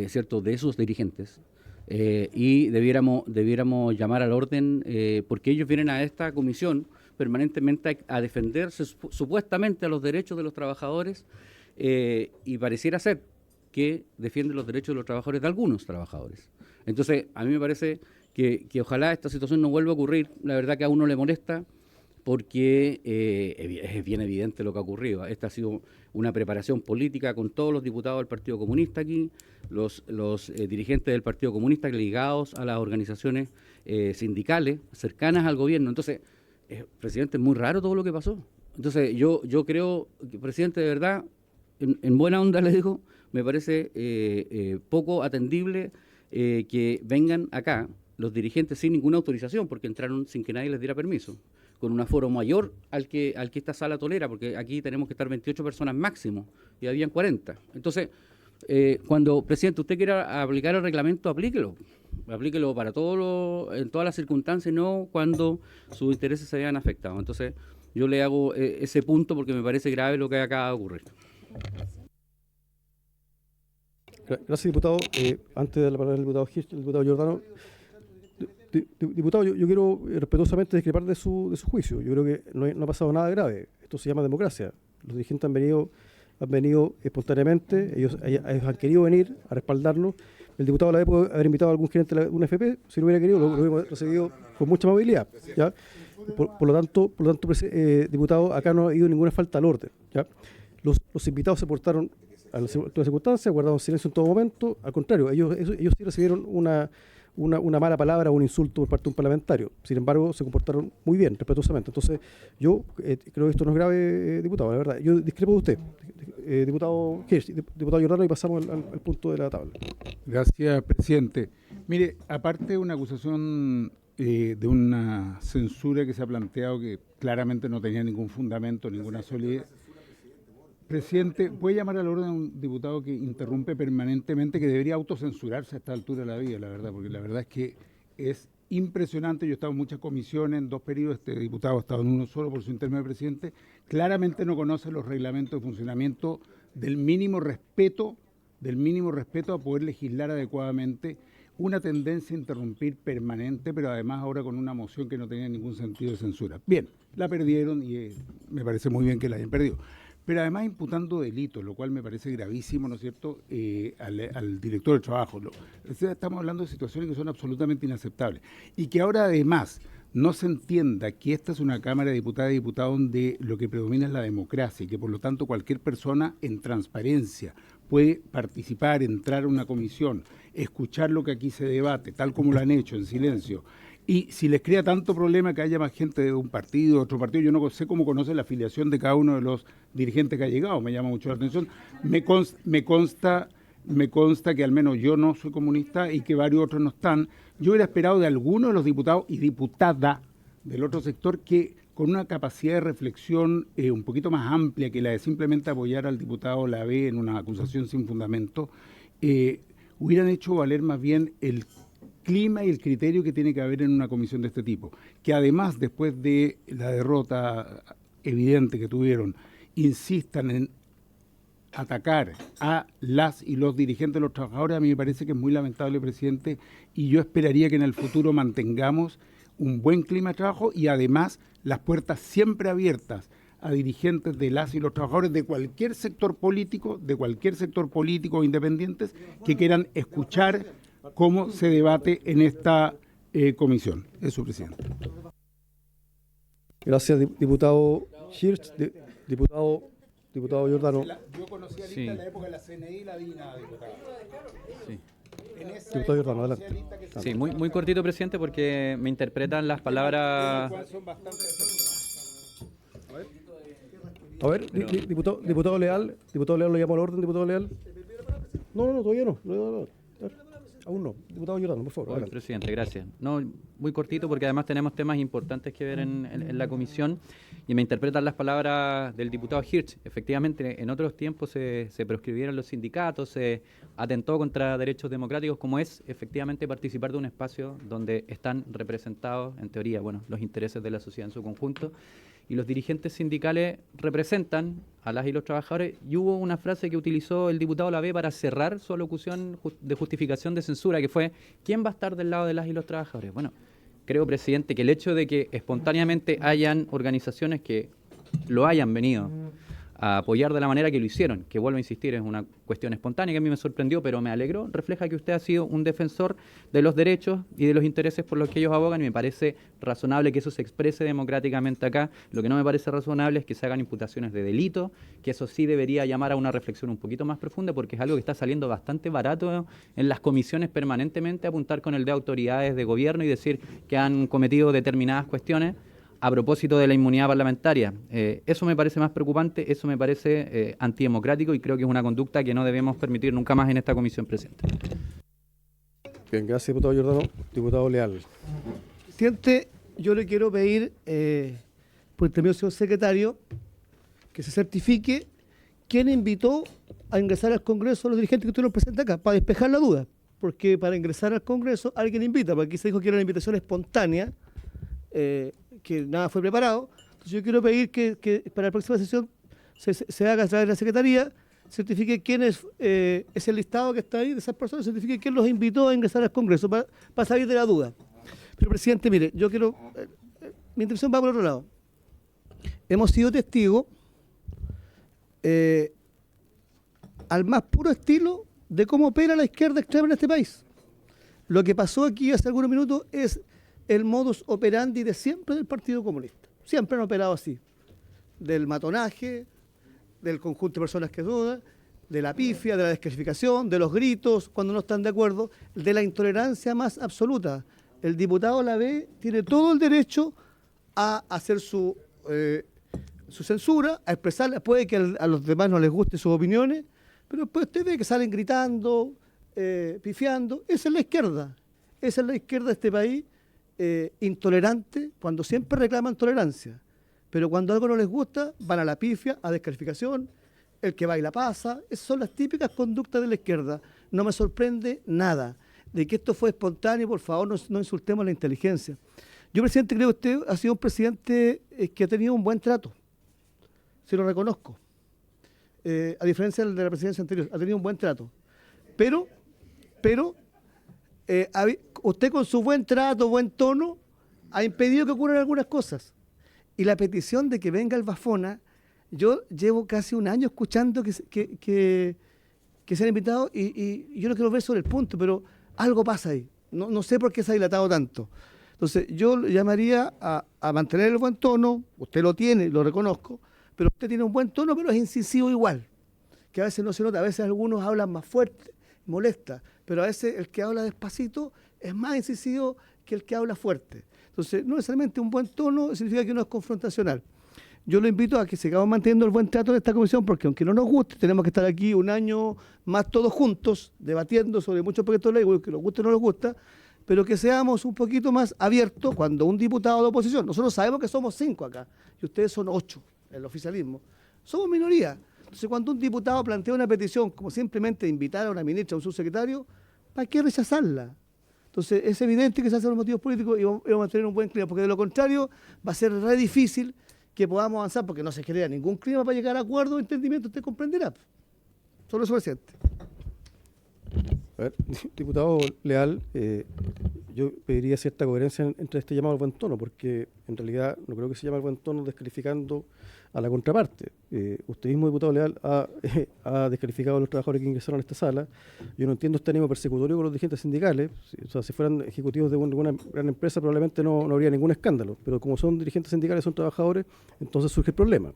¿cierto?, de esos dirigentes. Y debiéramos llamar al orden, porque ellos vienen a esta comisión permanentemente a defenderse supuestamente a los derechos de los trabajadores, y pareciera ser que defienden los derechos de los trabajadores, de algunos trabajadores. Entonces, a mí me parece que ojalá esta situación no vuelva a ocurrir. La verdad que a uno le molesta, porque es bien evidente lo que ha ocurrido. Esta ha sido una preparación política con todos los diputados del Partido Comunista aquí, los dirigentes del Partido Comunista ligados a las organizaciones sindicales cercanas al gobierno. Entonces, presidente, es muy raro todo lo que pasó. Entonces, yo creo, presidente, de verdad, en buena onda le digo, me parece poco atendible que vengan acá los dirigentes sin ninguna autorización, porque entraron sin que nadie les diera permiso, con un aforo mayor al que esta sala tolera, porque aquí tenemos que estar 28 personas máximo, y habían 40. Entonces, cuando, presidente, usted quiera aplicar el reglamento, aplíquelo para en todas las circunstancias, no cuando sus intereses se vean afectados. Entonces, yo le hago ese punto porque me parece grave lo que acaba de ocurrir. Gracias, diputado. Antes de la palabra del diputado Hirsch, el diputado Giordano. Diputado, yo quiero respetuosamente discrepar de su juicio. Yo creo que no ha pasado nada grave. Esto se llama democracia. Los dirigentes han venido espontáneamente, ellos han querido venir a respaldarnos. El diputado la puede haber invitado a algún gerente de una FP, si lo hubiera querido, lo hubiéramos recibido con mucha amabilidad, ¿ya? Por lo tanto, diputado, acá no ha habido ninguna falta al orden, ¿ya? Los invitados se portaron a las circunstancias, guardaron silencio en todo momento. Al contrario, ellos sí recibieron una mala palabra o un insulto por parte de un parlamentario. Sin embargo, se comportaron muy bien, respetuosamente. Entonces, yo creo que esto no es grave, diputado, la verdad. Yo discrepo de usted, diputado Hirsch, diputado Giordano, y pasamos al punto de la tabla. Gracias, presidente. Mire, aparte de una acusación de una censura que se ha planteado que claramente no tenía ningún fundamento, ninguna solidez, presidente, ¿puede llamar al orden a un diputado que interrumpe permanentemente, que debería autocensurarse a esta altura de la vida, la verdad? Porque la verdad es que es impresionante. Yo he estado en muchas comisiones, en 2 periodos, este diputado ha estado en uno solo por su intermedio, presidente. Claramente no conoce los reglamentos de funcionamiento del mínimo respeto a poder legislar adecuadamente. Una tendencia a interrumpir permanente, pero además ahora con una moción que no tenía ningún sentido de censura. Bien, la perdieron y me parece muy bien que la hayan perdido. Pero además imputando delitos, lo cual me parece gravísimo, ¿no es cierto?, al director del trabajo. Estamos hablando de situaciones que son absolutamente inaceptables. Y que ahora además no se entienda que esta es una Cámara de Diputadas y Diputados donde lo que predomina es la democracia y que por lo tanto cualquier persona en transparencia puede participar, entrar a una comisión, escuchar lo que aquí se debate, tal como lo han hecho en silencio. Y si les crea tanto problema que haya más gente de un partido, de otro partido, yo no sé cómo conoce la afiliación de cada uno de los dirigentes que ha llegado, me llama mucho la atención. Me consta que al menos yo no soy comunista y que varios otros no están. Yo hubiera esperado de algunos de los diputados y diputadas del otro sector que con una capacidad de reflexión un poquito más amplia que la de simplemente apoyar al diputado Lavé en una acusación sin fundamento, hubieran hecho valer más bien el clima y el criterio que tiene que haber en una comisión de este tipo, que además después de la derrota evidente que tuvieron, insistan en atacar a las y los dirigentes de los trabajadores. A mí me parece que es muy lamentable, presidente, y yo esperaría que en el futuro mantengamos un buen clima de trabajo y además las puertas siempre abiertas a dirigentes de las y los trabajadores de cualquier sector político o independientes que quieran escuchar cómo se debate en esta comisión. Eso, presidente. Gracias, diputado Hirsch. Diputado Giordano. Yo conocí a Lista en la época de la CNI y la DINA, diputado. Sí. Diputado Giordano, adelante. Sí, muy cortito, presidente, porque me interpretan las palabras. A ver, diputado Leal, lo llamo al orden, diputado Leal. No, todavía no. Aún no. Diputado Giordano, por favor. Oye, Adelante. presidente, gracias. No, muy cortito porque además tenemos temas importantes que ver en la comisión y me interpretan las palabras del diputado Hirsch. Efectivamente, en otros tiempos se proscribieron los sindicatos, se atentó contra derechos democráticos, como es efectivamente participar de un espacio donde están representados, en teoría, bueno, los intereses de la sociedad en su conjunto. Y los dirigentes sindicales representan a las y los trabajadores. Y hubo una frase que utilizó el diputado Lavé para cerrar su alocución de justificación de censura, que fue: ¿quién va a estar del lado de las y los trabajadores? Bueno, creo, presidente, que el hecho de que espontáneamente hayan organizaciones que lo hayan venido a apoyar de la manera que lo hicieron, que vuelvo a insistir, es una cuestión espontánea que a mí me sorprendió, pero me alegró, refleja que usted ha sido un defensor de los derechos y de los intereses por los que ellos abogan, y me parece razonable que eso se exprese democráticamente acá. Lo que no me parece razonable es que se hagan imputaciones de delito, que eso sí debería llamar a una reflexión un poquito más profunda, porque es algo que está saliendo bastante barato en las comisiones permanentemente, apuntar con el de autoridades de gobierno y decir que han cometido determinadas cuestiones a propósito de la inmunidad parlamentaria. Eso me parece más preocupante, eso me parece antidemocrático y creo que es una conducta que no debemos permitir nunca más en esta comisión, presidente. Bien, gracias, diputado Giordano. Diputado Leal. Presidente, yo le quiero pedir, por intermedio del señor secretario, que se certifique quién invitó a ingresar al Congreso a los dirigentes que usted nos presenta acá, para despejar la duda. Porque para ingresar al Congreso alguien invita, porque aquí se dijo que era una invitación espontánea, que nada fue preparado. Entonces yo quiero pedir que para la próxima sesión se haga a través de la Secretaría, certifique quién es el listado que está ahí de esas personas, certifique quién los invitó a ingresar al Congreso, para salir de la duda. Pero, presidente, mire, yo quiero... mi intención va por otro lado. Hemos sido testigos al más puro estilo de cómo opera la izquierda extrema en este país. Lo que pasó aquí hace algunos minutos es el modus operandi de siempre del Partido Comunista. Siempre han operado así. Del matonaje, del conjunto de personas que dudan, de la pifia, de la descalificación, de los gritos cuando no están de acuerdo, de la intolerancia más absoluta. El diputado Lavé tiene todo el derecho a hacer su censura, a expresarla. Puede que a los demás no les guste sus opiniones, pero después usted ve que salen gritando, pifiando. Esa es la izquierda. Esa es la izquierda de este país. Intolerante, cuando siempre reclaman tolerancia, pero cuando algo no les gusta van a la pifia, a descalificación, el que baila pasa. Esas son las típicas conductas de la izquierda. No me sorprende nada de que esto fue espontáneo. Por favor, no insultemos la inteligencia. Yo, presidente, creo que usted ha sido un presidente que ha tenido un buen trato, se lo reconozco, a diferencia de la presidencia anterior, ha tenido un buen trato, pero usted con su buen trato, buen tono, ha impedido que ocurran algunas cosas. Y la petición de que venga el Bafona, yo llevo casi un año escuchando que se han invitado y yo no quiero ver sobre el punto, pero algo pasa ahí. No sé por qué se ha dilatado tanto. Entonces yo le llamaría a mantener el buen tono. Usted lo tiene, lo reconozco, pero usted tiene un buen tono, pero es incisivo igual, que a veces no se nota. A veces algunos hablan más fuerte, molesta, pero a veces el que habla despacito es más incisivo que el que habla fuerte. Entonces, no necesariamente un buen tono significa que no es confrontacional. Yo lo invito a que sigamos manteniendo el buen trato de esta comisión, porque aunque no nos guste, tenemos que estar aquí un año más todos juntos, debatiendo sobre muchos proyectos de ley, que nos guste o no nos gusta, pero que seamos un poquito más abiertos cuando un diputado de oposición, nosotros sabemos que somos 5 acá, y ustedes son 8, el oficialismo, somos minoría. Entonces, cuando un diputado plantea una petición, como simplemente invitar a una ministra o un subsecretario, ¿para qué rechazarla? Entonces, es evidente que se hacen los motivos políticos y vamos a mantener un buen clima, porque de lo contrario va a ser re difícil que podamos avanzar, porque no se genera ningún clima para llegar a acuerdo o entendimiento, usted comprenderá. Solo eso, presidente. A ver, diputado Leal, yo pediría cierta coherencia entre este llamado al buen tono, porque en realidad no creo que se llame al buen tono descalificando a la contraparte. Usted mismo, diputado Leal, ha descalificado a los trabajadores que ingresaron a esta sala. Yo no entiendo este ánimo persecutorio con los dirigentes sindicales. O sea, si fueran ejecutivos de una gran empresa probablemente no habría ningún escándalo, pero como son dirigentes sindicales, son trabajadores, entonces surge el problema.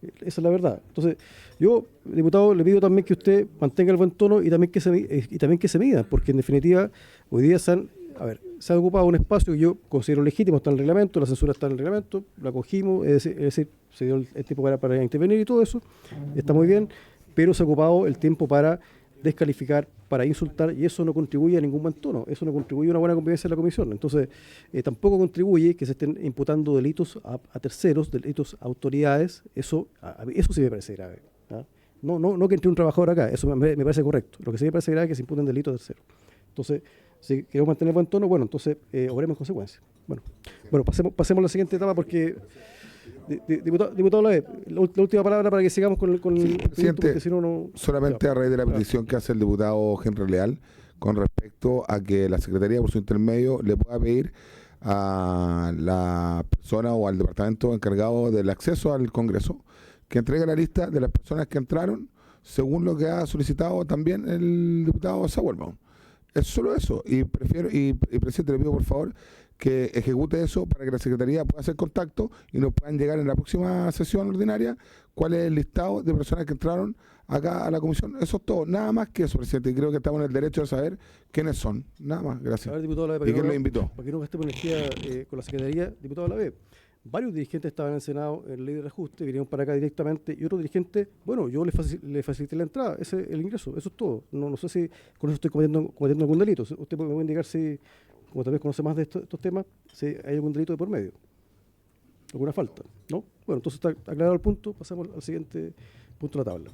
Esa es la verdad. Entonces, yo, diputado, le pido también que usted mantenga el buen tono y también que se mida, porque en definitiva hoy día se han a ver, se ha ocupado un espacio que yo considero legítimo, está en el reglamento, la censura está en el reglamento, la cogimos, es decir, se dio el tiempo para intervenir y todo eso, está muy bien, pero se ha ocupado el tiempo para descalificar, para insultar, y eso no contribuye a ningún buen tono, eso no contribuye a una buena convivencia de la comisión. Entonces, tampoco contribuye que se estén imputando delitos a terceros, delitos a autoridades, eso sí me parece grave. ¿Ah? No que entre un trabajador acá, eso me parece correcto. Lo que sí me parece grave es que se imputen delitos a terceros. Entonces, si queremos mantener buen tono, bueno, entonces obremos en consecuencia. Bueno, pasemos a la siguiente etapa porque... Diputado Lavé, la última palabra para que sigamos con el presidente, porque si no, solamente a raíz de la petición que hace el diputado Henry Leal con respecto a que la Secretaría por su intermedio le pueda pedir a la persona o al departamento encargado del acceso al Congreso que entregue la lista de las personas que entraron según lo que ha solicitado también el diputado Sauerbaum. Es solo eso, y presidente, le pido por favor que ejecute eso para que la Secretaría pueda hacer contacto y nos puedan llegar en la próxima sesión ordinaria cuál es el listado de personas que entraron acá a la comisión. Eso es todo, nada más que eso, presidente, y creo que estamos en el derecho de saber quiénes son. Nada más, gracias. A ver, diputado Lavé, ¿Y quién lo invitó? Para que no gastemos energía con la Secretaría, diputado Lavé, varios dirigentes estaban en el Senado en ley de reajuste, vinieron para acá directamente, y otros dirigentes, bueno, yo le facilité la entrada, el ingreso, eso es todo. No sé si con eso estoy cometiendo algún delito. Usted me puede indicar si, como tal vez conoce más de estos temas, si hay algún delito de por medio, alguna falta, ¿no? Bueno, entonces está aclarado el punto, pasamos al siguiente punto de la tabla.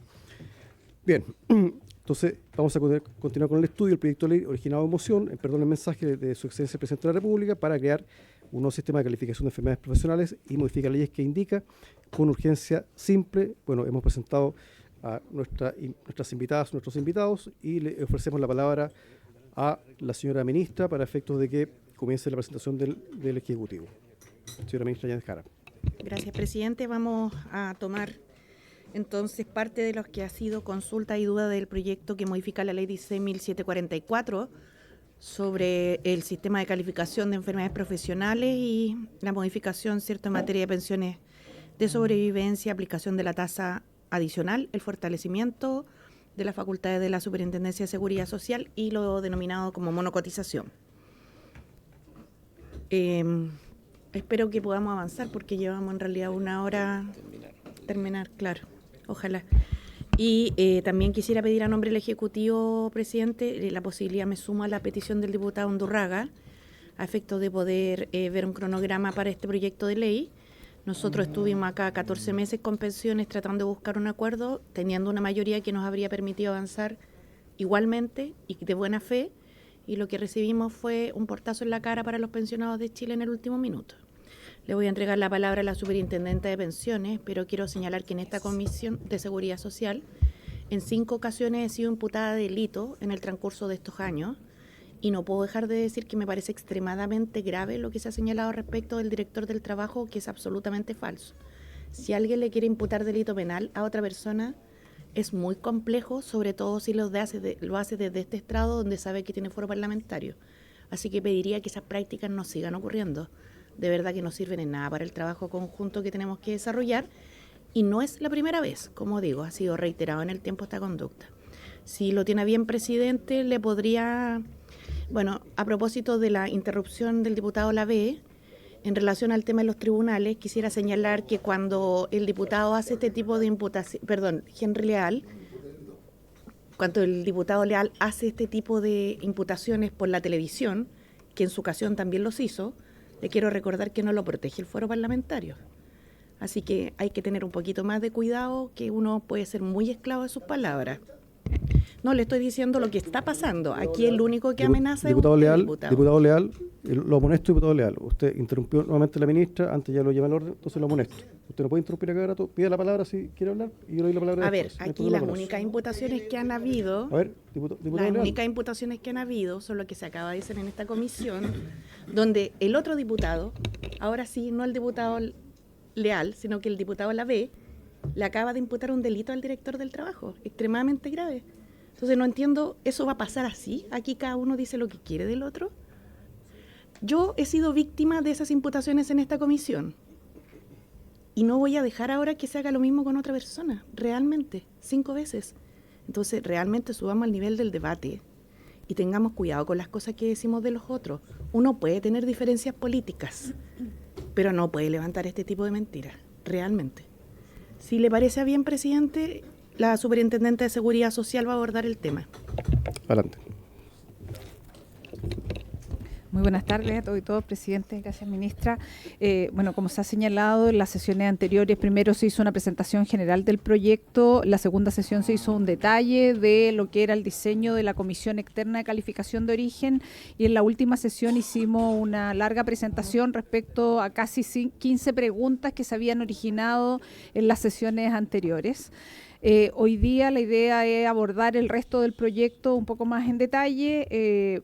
Bien, entonces vamos a continuar con el estudio del proyecto de ley originado en moción, perdón, el mensaje de su excelencia el presidente de la República para crear un nuevo sistema de calificación de enfermedades profesionales y modificar leyes que indica con urgencia simple. Bueno, hemos presentado a nuestras invitadas, nuestros invitados, y le ofrecemos la palabra a la señora ministra para efectos de que comience la presentación del Ejecutivo. Señora ministra Yanes Jara. Gracias, presidente. Vamos a tomar entonces parte de lo que ha sido consulta y duda del proyecto que modifica la ley 16.744 sobre el sistema de calificación de enfermedades profesionales y la modificación, cierto, en materia de pensiones de sobrevivencia, aplicación de la tasa adicional, el fortalecimiento de las facultades de la Superintendencia de Seguridad Social y lo denominado como monocotización. Espero que podamos avanzar porque llevamos en realidad una hora terminar, claro, ojalá. Y también quisiera pedir a nombre del Ejecutivo, presidente, la posibilidad, me sumo a la petición del diputado Undurraga, a efecto de poder ver un cronograma para este proyecto de ley. Nosotros estuvimos acá 14 meses con pensiones tratando de buscar un acuerdo, teniendo una mayoría que nos habría permitido avanzar igualmente y de buena fe, y lo que recibimos fue un portazo en la cara para los pensionados de Chile en el último minuto. Le voy a entregar la palabra a la superintendente de pensiones, pero quiero señalar que en esta Comisión de Seguridad Social, en 5 ocasiones he sido imputada de delito en el transcurso de estos años, y no puedo dejar de decir que me parece extremadamente grave lo que se ha señalado respecto del director del trabajo, que es absolutamente falso. Si alguien le quiere imputar delito penal a otra persona, es muy complejo, sobre todo si lo hace desde este estrado donde sabe que tiene foro parlamentario. Así que pediría que esas prácticas no sigan ocurriendo. De verdad que no sirven en nada para el trabajo conjunto que tenemos que desarrollar, y no es la primera vez, como digo, ha sido reiterado en el tiempo esta conducta. Si lo tiene bien, presidente, le podría, bueno, a propósito de la interrupción del diputado Lavé, en relación al tema de los tribunales, quisiera señalar que cuando el diputado hace este tipo de imputación, Henry Leal, cuando el diputado Leal hace este tipo de imputaciones por la televisión, que en su ocasión también los hizo, le quiero recordar que no lo protege el foro parlamentario. Así que hay que tener un poquito más de cuidado, que uno puede ser muy esclavo de sus palabras. No le estoy diciendo lo que está pasando. Aquí el único que amenaza es usted, Diputado Leal, lo amonesto, diputado Leal. Usted interrumpió nuevamente a la ministra, antes ya lo lleva al orden, entonces lo amonesto. Usted no puede interrumpir a cada rato, pida la palabra si quiere hablar y yo le doy la palabra. A ver, después. aquí las únicas imputaciones que han habido, únicas imputaciones que han habido son lo que se acaba de decir en esta comisión, donde el otro diputado, ahora sí, no el diputado Leal, sino que el diputado Lavé, le acaba de imputar un delito al director del trabajo, extremadamente grave. Entonces no entiendo, ¿eso va a pasar así? Aquí cada uno dice lo que quiere del otro. Yo he sido víctima de esas imputaciones en esta comisión y no voy a dejar ahora que se haga lo mismo con otra persona, realmente, 5 veces. Entonces realmente subamos al nivel del debate y tengamos cuidado con las cosas que decimos de los otros. Uno puede tener diferencias políticas, pero no puede levantar este tipo de mentiras, realmente. Si le parece bien, presidente, la Superintendente de Seguridad Social va a abordar el tema. Adelante. Muy buenas tardes a todos y todos, presidente, gracias ministra. Bueno, como se ha señalado en las sesiones anteriores, primero se hizo una presentación general del proyecto, la segunda sesión se hizo un detalle de lo que era el diseño de la Comisión Externa de Calificación de Origen y en la última sesión hicimos una larga presentación respecto a casi 15 preguntas que se habían originado en las sesiones anteriores. Hoy día la idea es abordar el resto del proyecto un poco más en detalle.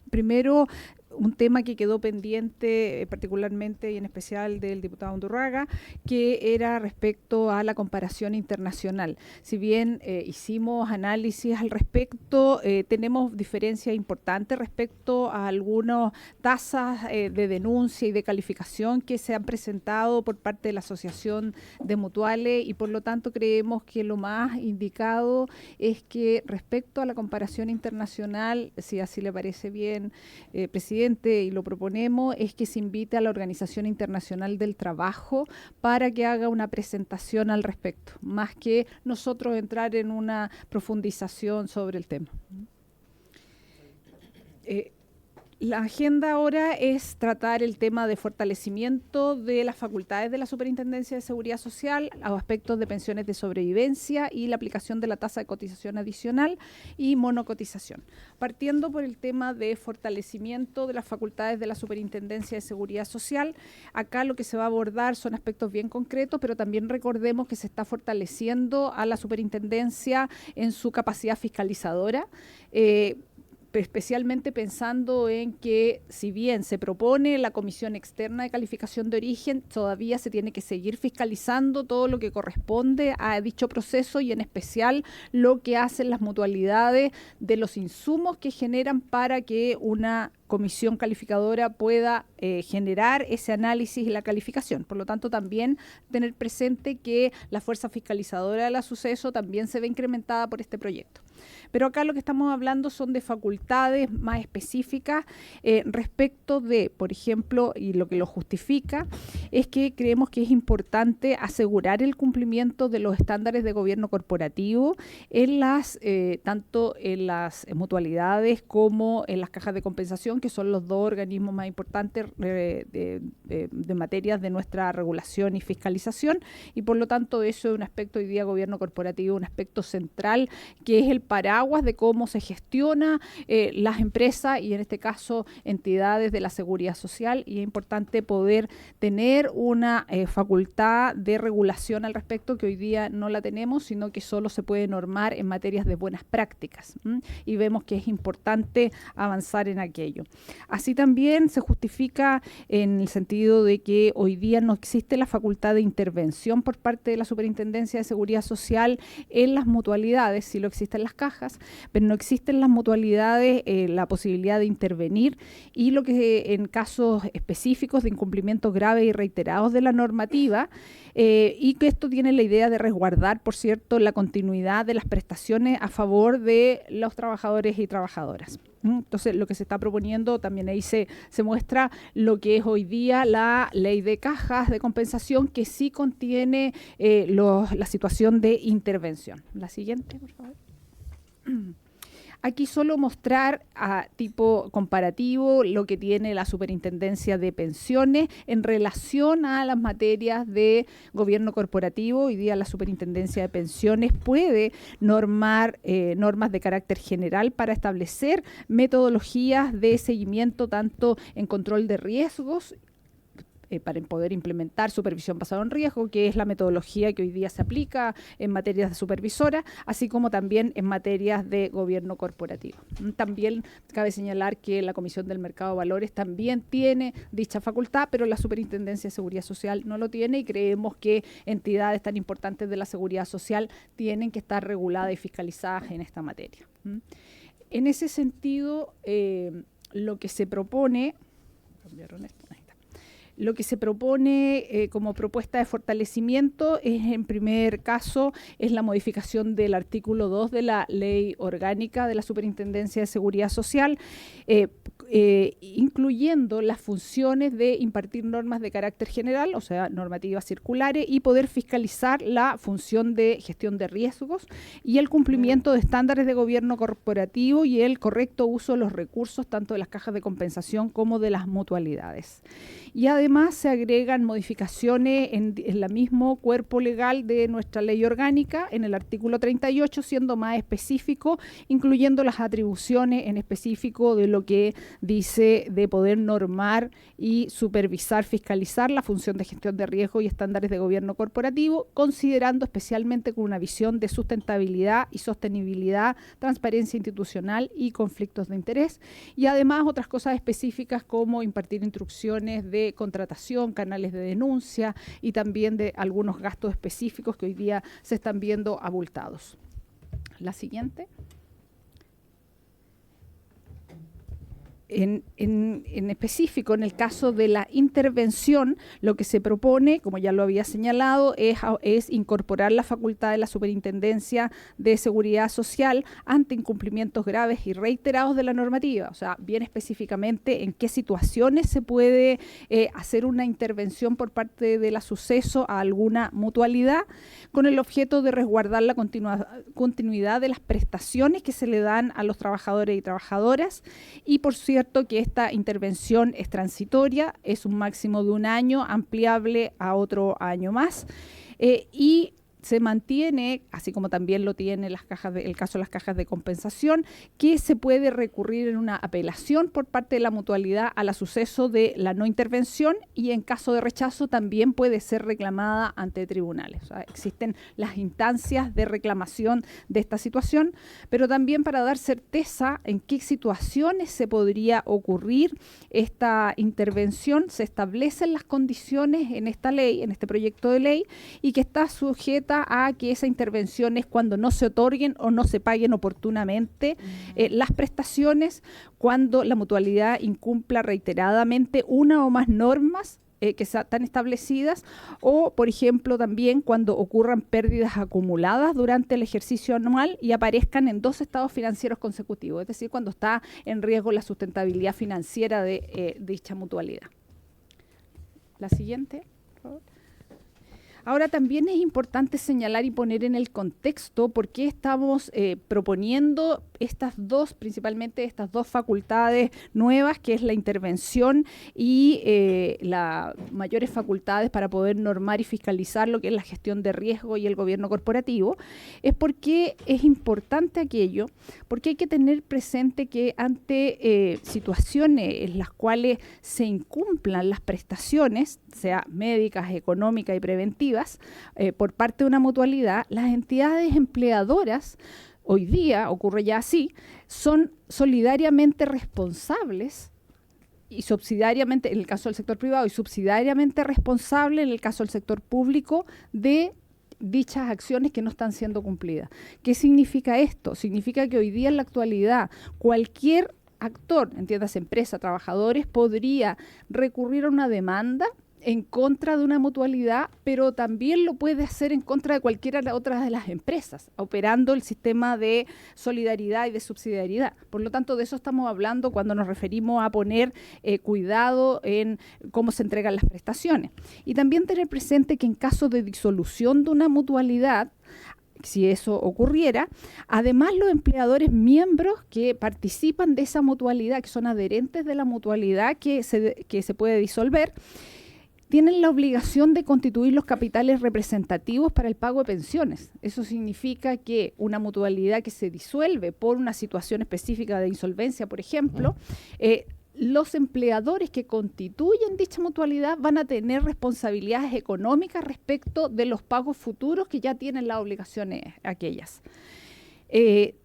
Primero, un tema que quedó pendiente particularmente y en especial del diputado Undurraga, que era respecto a la comparación internacional. Si bien hicimos análisis al respecto, tenemos diferencias importantes respecto a algunas tasas de denuncia y de calificación que se han presentado por parte de la Asociación de Mutuales y por lo tanto creemos que lo más indicado es que respecto a la comparación internacional, si así le parece bien, presidente, y lo proponemos, es que se invite a la Organización Internacional del Trabajo para que haga una presentación al respecto, más que nosotros entrar en una profundización sobre el tema. La agenda ahora es tratar el tema de fortalecimiento de las facultades de la Superintendencia de Seguridad Social, los aspectos de pensiones de sobrevivencia y la aplicación de la tasa de cotización adicional y monocotización. Partiendo por el tema de fortalecimiento de las facultades de la Superintendencia de Seguridad Social, acá lo que se va a abordar son aspectos bien concretos, pero también recordemos que se está fortaleciendo a la Superintendencia en su capacidad fiscalizadora, especialmente pensando en que si bien se propone la Comisión Externa de Calificación de Origen, todavía se tiene que seguir fiscalizando todo lo que corresponde a dicho proceso y en especial lo que hacen las mutualidades de los insumos que generan para que una comisión calificadora pueda generar ese análisis y la calificación. Por lo tanto, también tener presente que la fuerza fiscalizadora del suceso también se ve incrementada por este proyecto. Pero acá lo que estamos hablando son de facultades más específicas respecto de, por ejemplo, y lo que lo justifica, es que creemos que es importante asegurar el cumplimiento de los estándares de gobierno corporativo en tanto en las mutualidades como en las cajas de compensación, que son los dos organismos más importantes de materias de nuestra regulación y fiscalización, y por lo tanto eso es un aspecto hoy día gobierno corporativo, un aspecto central que es el paraguas de cómo se gestiona las empresas y en este caso entidades de la seguridad social, y es importante poder tener una facultad de regulación al respecto que hoy día no la tenemos, sino que solo se puede normar en materias de buenas prácticas, y vemos que es importante avanzar en aquello. Así también se justifica en el sentido de que hoy día no existe la facultad de intervención por parte de la Superintendencia de Seguridad Social en las mutualidades, sí lo existen las cajas, pero no existen las mutualidades la posibilidad de intervenir, y lo que en casos específicos de incumplimientos graves y reiterados de la normativa, y que esto tiene la idea de resguardar, por cierto, la continuidad de las prestaciones a favor de los trabajadores y trabajadoras. Entonces, lo que se está proponiendo, también ahí se muestra lo que es hoy día la ley de cajas de compensación, que sí contiene la situación de intervención. La siguiente, por favor. Aquí solo mostrar a tipo comparativo lo que tiene la Superintendencia de Pensiones en relación a las materias de gobierno corporativo. Hoy día la Superintendencia de Pensiones puede normar normas de carácter general para establecer metodologías de seguimiento tanto en control de riesgos, para poder implementar supervisión basada en riesgo, que es la metodología que hoy día se aplica en materias de supervisora, así como también en materias de gobierno corporativo. También cabe señalar que la Comisión del Mercado de Valores también tiene dicha facultad, pero la Superintendencia de Seguridad Social no lo tiene, y creemos que entidades tan importantes de la seguridad social tienen que estar reguladas y fiscalizadas en esta materia. En ese sentido, lo que se propone... ¿Cambiaron esto? Lo que se propone como propuesta de fortalecimiento es, en primer caso, es la modificación del artículo 2 de la Ley Orgánica de la Superintendencia de Seguridad Social, incluyendo las funciones de impartir normas de carácter general, o sea, normativas circulares, y poder fiscalizar la función de gestión de riesgos y el cumplimiento de estándares de gobierno corporativo y el correcto uso de los recursos, tanto de las cajas de compensación como de las mutualidades. Y además se agregan modificaciones en el mismo cuerpo legal de nuestra ley orgánica, en el artículo 38, siendo más específico, incluyendo las atribuciones en específico de lo que dice de poder normar y supervisar, fiscalizar la función de gestión de riesgo y estándares de gobierno corporativo, considerando especialmente con una visión de sustentabilidad y sostenibilidad, transparencia institucional y conflictos de interés. Y además otras cosas específicas como impartir instrucciones de contratación, canales de denuncia y también de algunos gastos específicos que hoy día se están viendo abultados. La siguiente. En específico, en el caso de la intervención, lo que se propone, como ya lo había señalado, es incorporar la facultad de la Superintendencia de Seguridad Social ante incumplimientos graves y reiterados de la normativa. O sea, bien específicamente en qué situaciones se puede hacer una intervención por parte de la suceso a alguna mutualidad, con el objeto de resguardar la continuidad de las prestaciones que se le dan a los trabajadores y trabajadoras, y por cierto que esta intervención es transitoria, es un máximo de 1 año, ampliable a otro año más, y se mantiene, así como también lo tiene el caso de las cajas de compensación, que se puede recurrir en una apelación por parte de la mutualidad a la suceso de la no intervención, y en caso de rechazo también puede ser reclamada ante tribunales. O sea, existen las instancias de reclamación de esta situación, pero también para dar certeza en qué situaciones se podría ocurrir esta intervención, se establecen las condiciones en esta ley, en este proyecto de ley, y que está sujeta a que esa intervención es cuando no se otorguen o no se paguen oportunamente las prestaciones, cuando la mutualidad incumpla reiteradamente una o más normas que están establecidas, o, por ejemplo, también cuando ocurran pérdidas acumuladas durante el ejercicio anual y aparezcan en 2 estados financieros consecutivos, es decir, cuando está en riesgo la sustentabilidad financiera de dicha mutualidad. La siguiente, por favor. Ahora también es importante señalar y poner en el contexto por qué estamos proponiendo principalmente estas dos facultades nuevas, que es la intervención y las mayores facultades para poder normar y fiscalizar lo que es la gestión de riesgo y el gobierno corporativo. Es porque es importante aquello, porque hay que tener presente que ante situaciones en las cuales se incumplan las prestaciones, sea médicas, económicas y preventivas, por parte de una mutualidad, las entidades empleadoras, hoy día ocurre ya así, son solidariamente responsables y subsidiariamente, en el caso del sector privado, y subsidiariamente responsables, en el caso del sector público, de dichas acciones que no están siendo cumplidas. ¿Qué significa esto? Significa que hoy día, en la actualidad, cualquier actor, entiéndase empresa, trabajadores, podría recurrir a una demanda en contra de una mutualidad, pero también lo puede hacer en contra de cualquiera de otras de las empresas, operando el sistema de solidaridad y de subsidiariedad. Por lo tanto, de eso estamos hablando cuando nos referimos a poner cuidado en cómo se entregan las prestaciones. Y también tener presente que en caso de disolución de una mutualidad, si eso ocurriera, además los empleadores miembros que participan de esa mutualidad, que son adherentes de la mutualidad que se puede disolver, tienen la obligación de constituir los capitales representativos para el pago de pensiones. Eso significa que una mutualidad que se disuelve por una situación específica de insolvencia, por ejemplo, los empleadores que constituyen dicha mutualidad van a tener responsabilidades económicas respecto de los pagos futuros que ya tienen las obligaciones aquellas.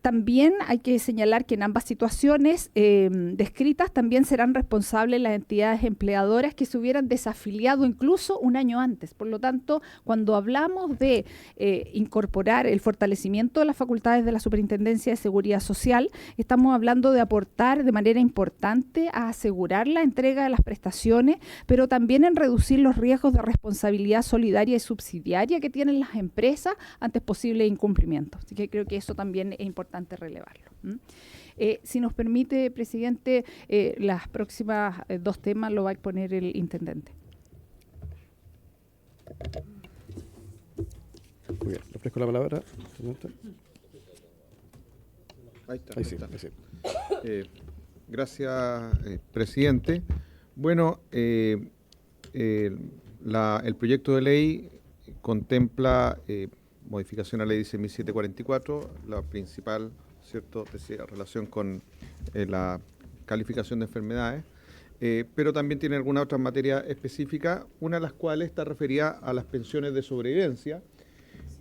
También hay que señalar que en ambas situaciones descritas también serán responsables las entidades empleadoras que se hubieran desafiliado incluso un año antes. Por lo tanto, cuando hablamos de incorporar el fortalecimiento de las facultades de la Superintendencia de Seguridad Social, estamos hablando de aportar de manera importante a asegurar la entrega de las prestaciones, pero también en reducir los riesgos de responsabilidad solidaria y subsidiaria que tienen las empresas ante posibles incumplimientos. Así que creo que eso también es importante relevarlo. Si nos permite, presidente, las próximas dos temas lo va a exponer el intendente. Muy bien, le ofrezco la palabra. Ahí está. Ahí sí, está. ahí sí. Gracias, presidente. Bueno, el proyecto de ley contempla modificación a la ley 16.744, la principal, ¿cierto?, decía, relación con la calificación de enfermedades, pero también tiene algunas otras materias específicas, una de las cuales está referida a las pensiones de sobrevivencia.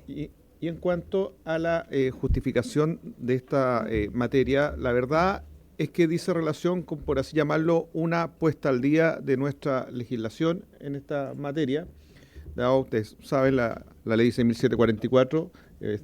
Y en cuanto a la justificación de esta materia, la verdad es que dice relación con, por así llamarlo, una puesta al día de nuestra legislación en esta materia. Ustedes saben, la ley 6.744 es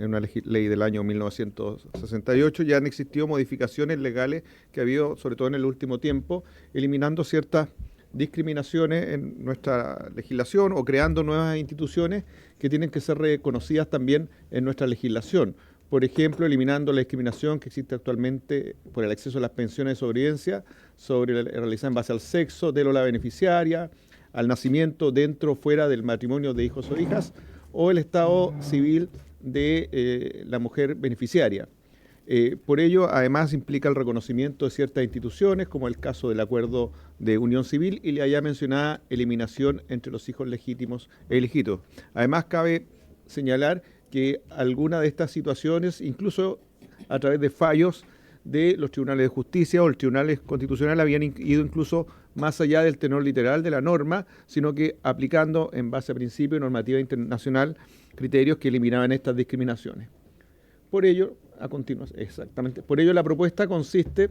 una ley del año 1968, ya han existido modificaciones legales que ha habido, sobre todo en el último tiempo, eliminando ciertas discriminaciones en nuestra legislación o creando nuevas instituciones que tienen que ser reconocidas también en nuestra legislación. Por ejemplo, eliminando la discriminación que existe actualmente por el acceso a las pensiones de sobrevivencia realizada en base al sexo de la beneficiaria, al nacimiento dentro o fuera del matrimonio de hijos o hijas, o el estado civil de la mujer beneficiaria. Por ello, además, implica el reconocimiento de ciertas instituciones, como el caso del acuerdo de unión civil y la ya mencionada eliminación entre los hijos legítimos e ilegítimos. Además, cabe señalar que algunas de estas situaciones, incluso a través de fallos de los tribunales de justicia o el tribunal constitucional, habían ido incluso más allá del tenor literal de la norma, sino que aplicando en base a principio y normativa internacional criterios que eliminaban estas discriminaciones. Por ello, a continuación, exactamente, por ello la propuesta consiste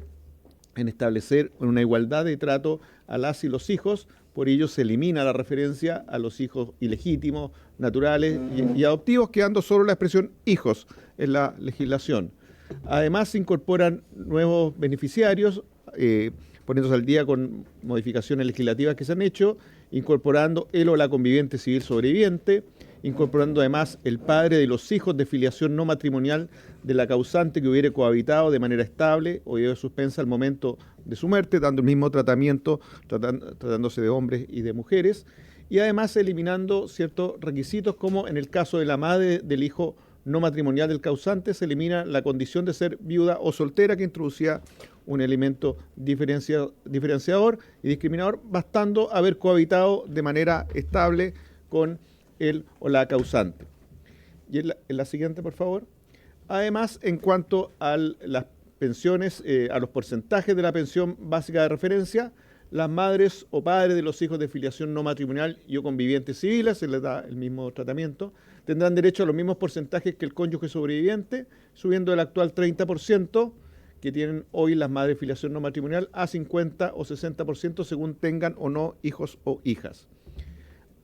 en establecer una igualdad de trato a las y los hijos. Por ello se elimina la referencia a los hijos ilegítimos, naturales y adoptivos, quedando solo la expresión hijos en la legislación. Además, se incorporan nuevos beneficiarios, poniéndose al día con modificaciones legislativas que se han hecho, incorporando el o la conviviente civil sobreviviente, incorporando además el padre de los hijos de filiación no matrimonial de la causante que hubiere cohabitado de manera estable o de suspensa al momento de su muerte, dando el mismo tratamiento, tratándose de hombres y de mujeres, y además eliminando ciertos requisitos, como en el caso de la madre del hijo no matrimonial del causante, se elimina la condición de ser viuda o soltera, que introducía un elemento diferenciador y discriminador, bastando haber cohabitado de manera estable con el o la causante. Y en la siguiente, por favor. Además, en cuanto a las pensiones, a los porcentajes de la pensión básica de referencia, las madres o padres de los hijos de filiación no matrimonial y o convivientes civiles, se les da el mismo tratamiento, tendrán derecho a los mismos porcentajes que el cónyuge sobreviviente, subiendo del actual 30% que tienen hoy las madres de filiación no matrimonial a 50 o 60% según tengan o no hijos o hijas.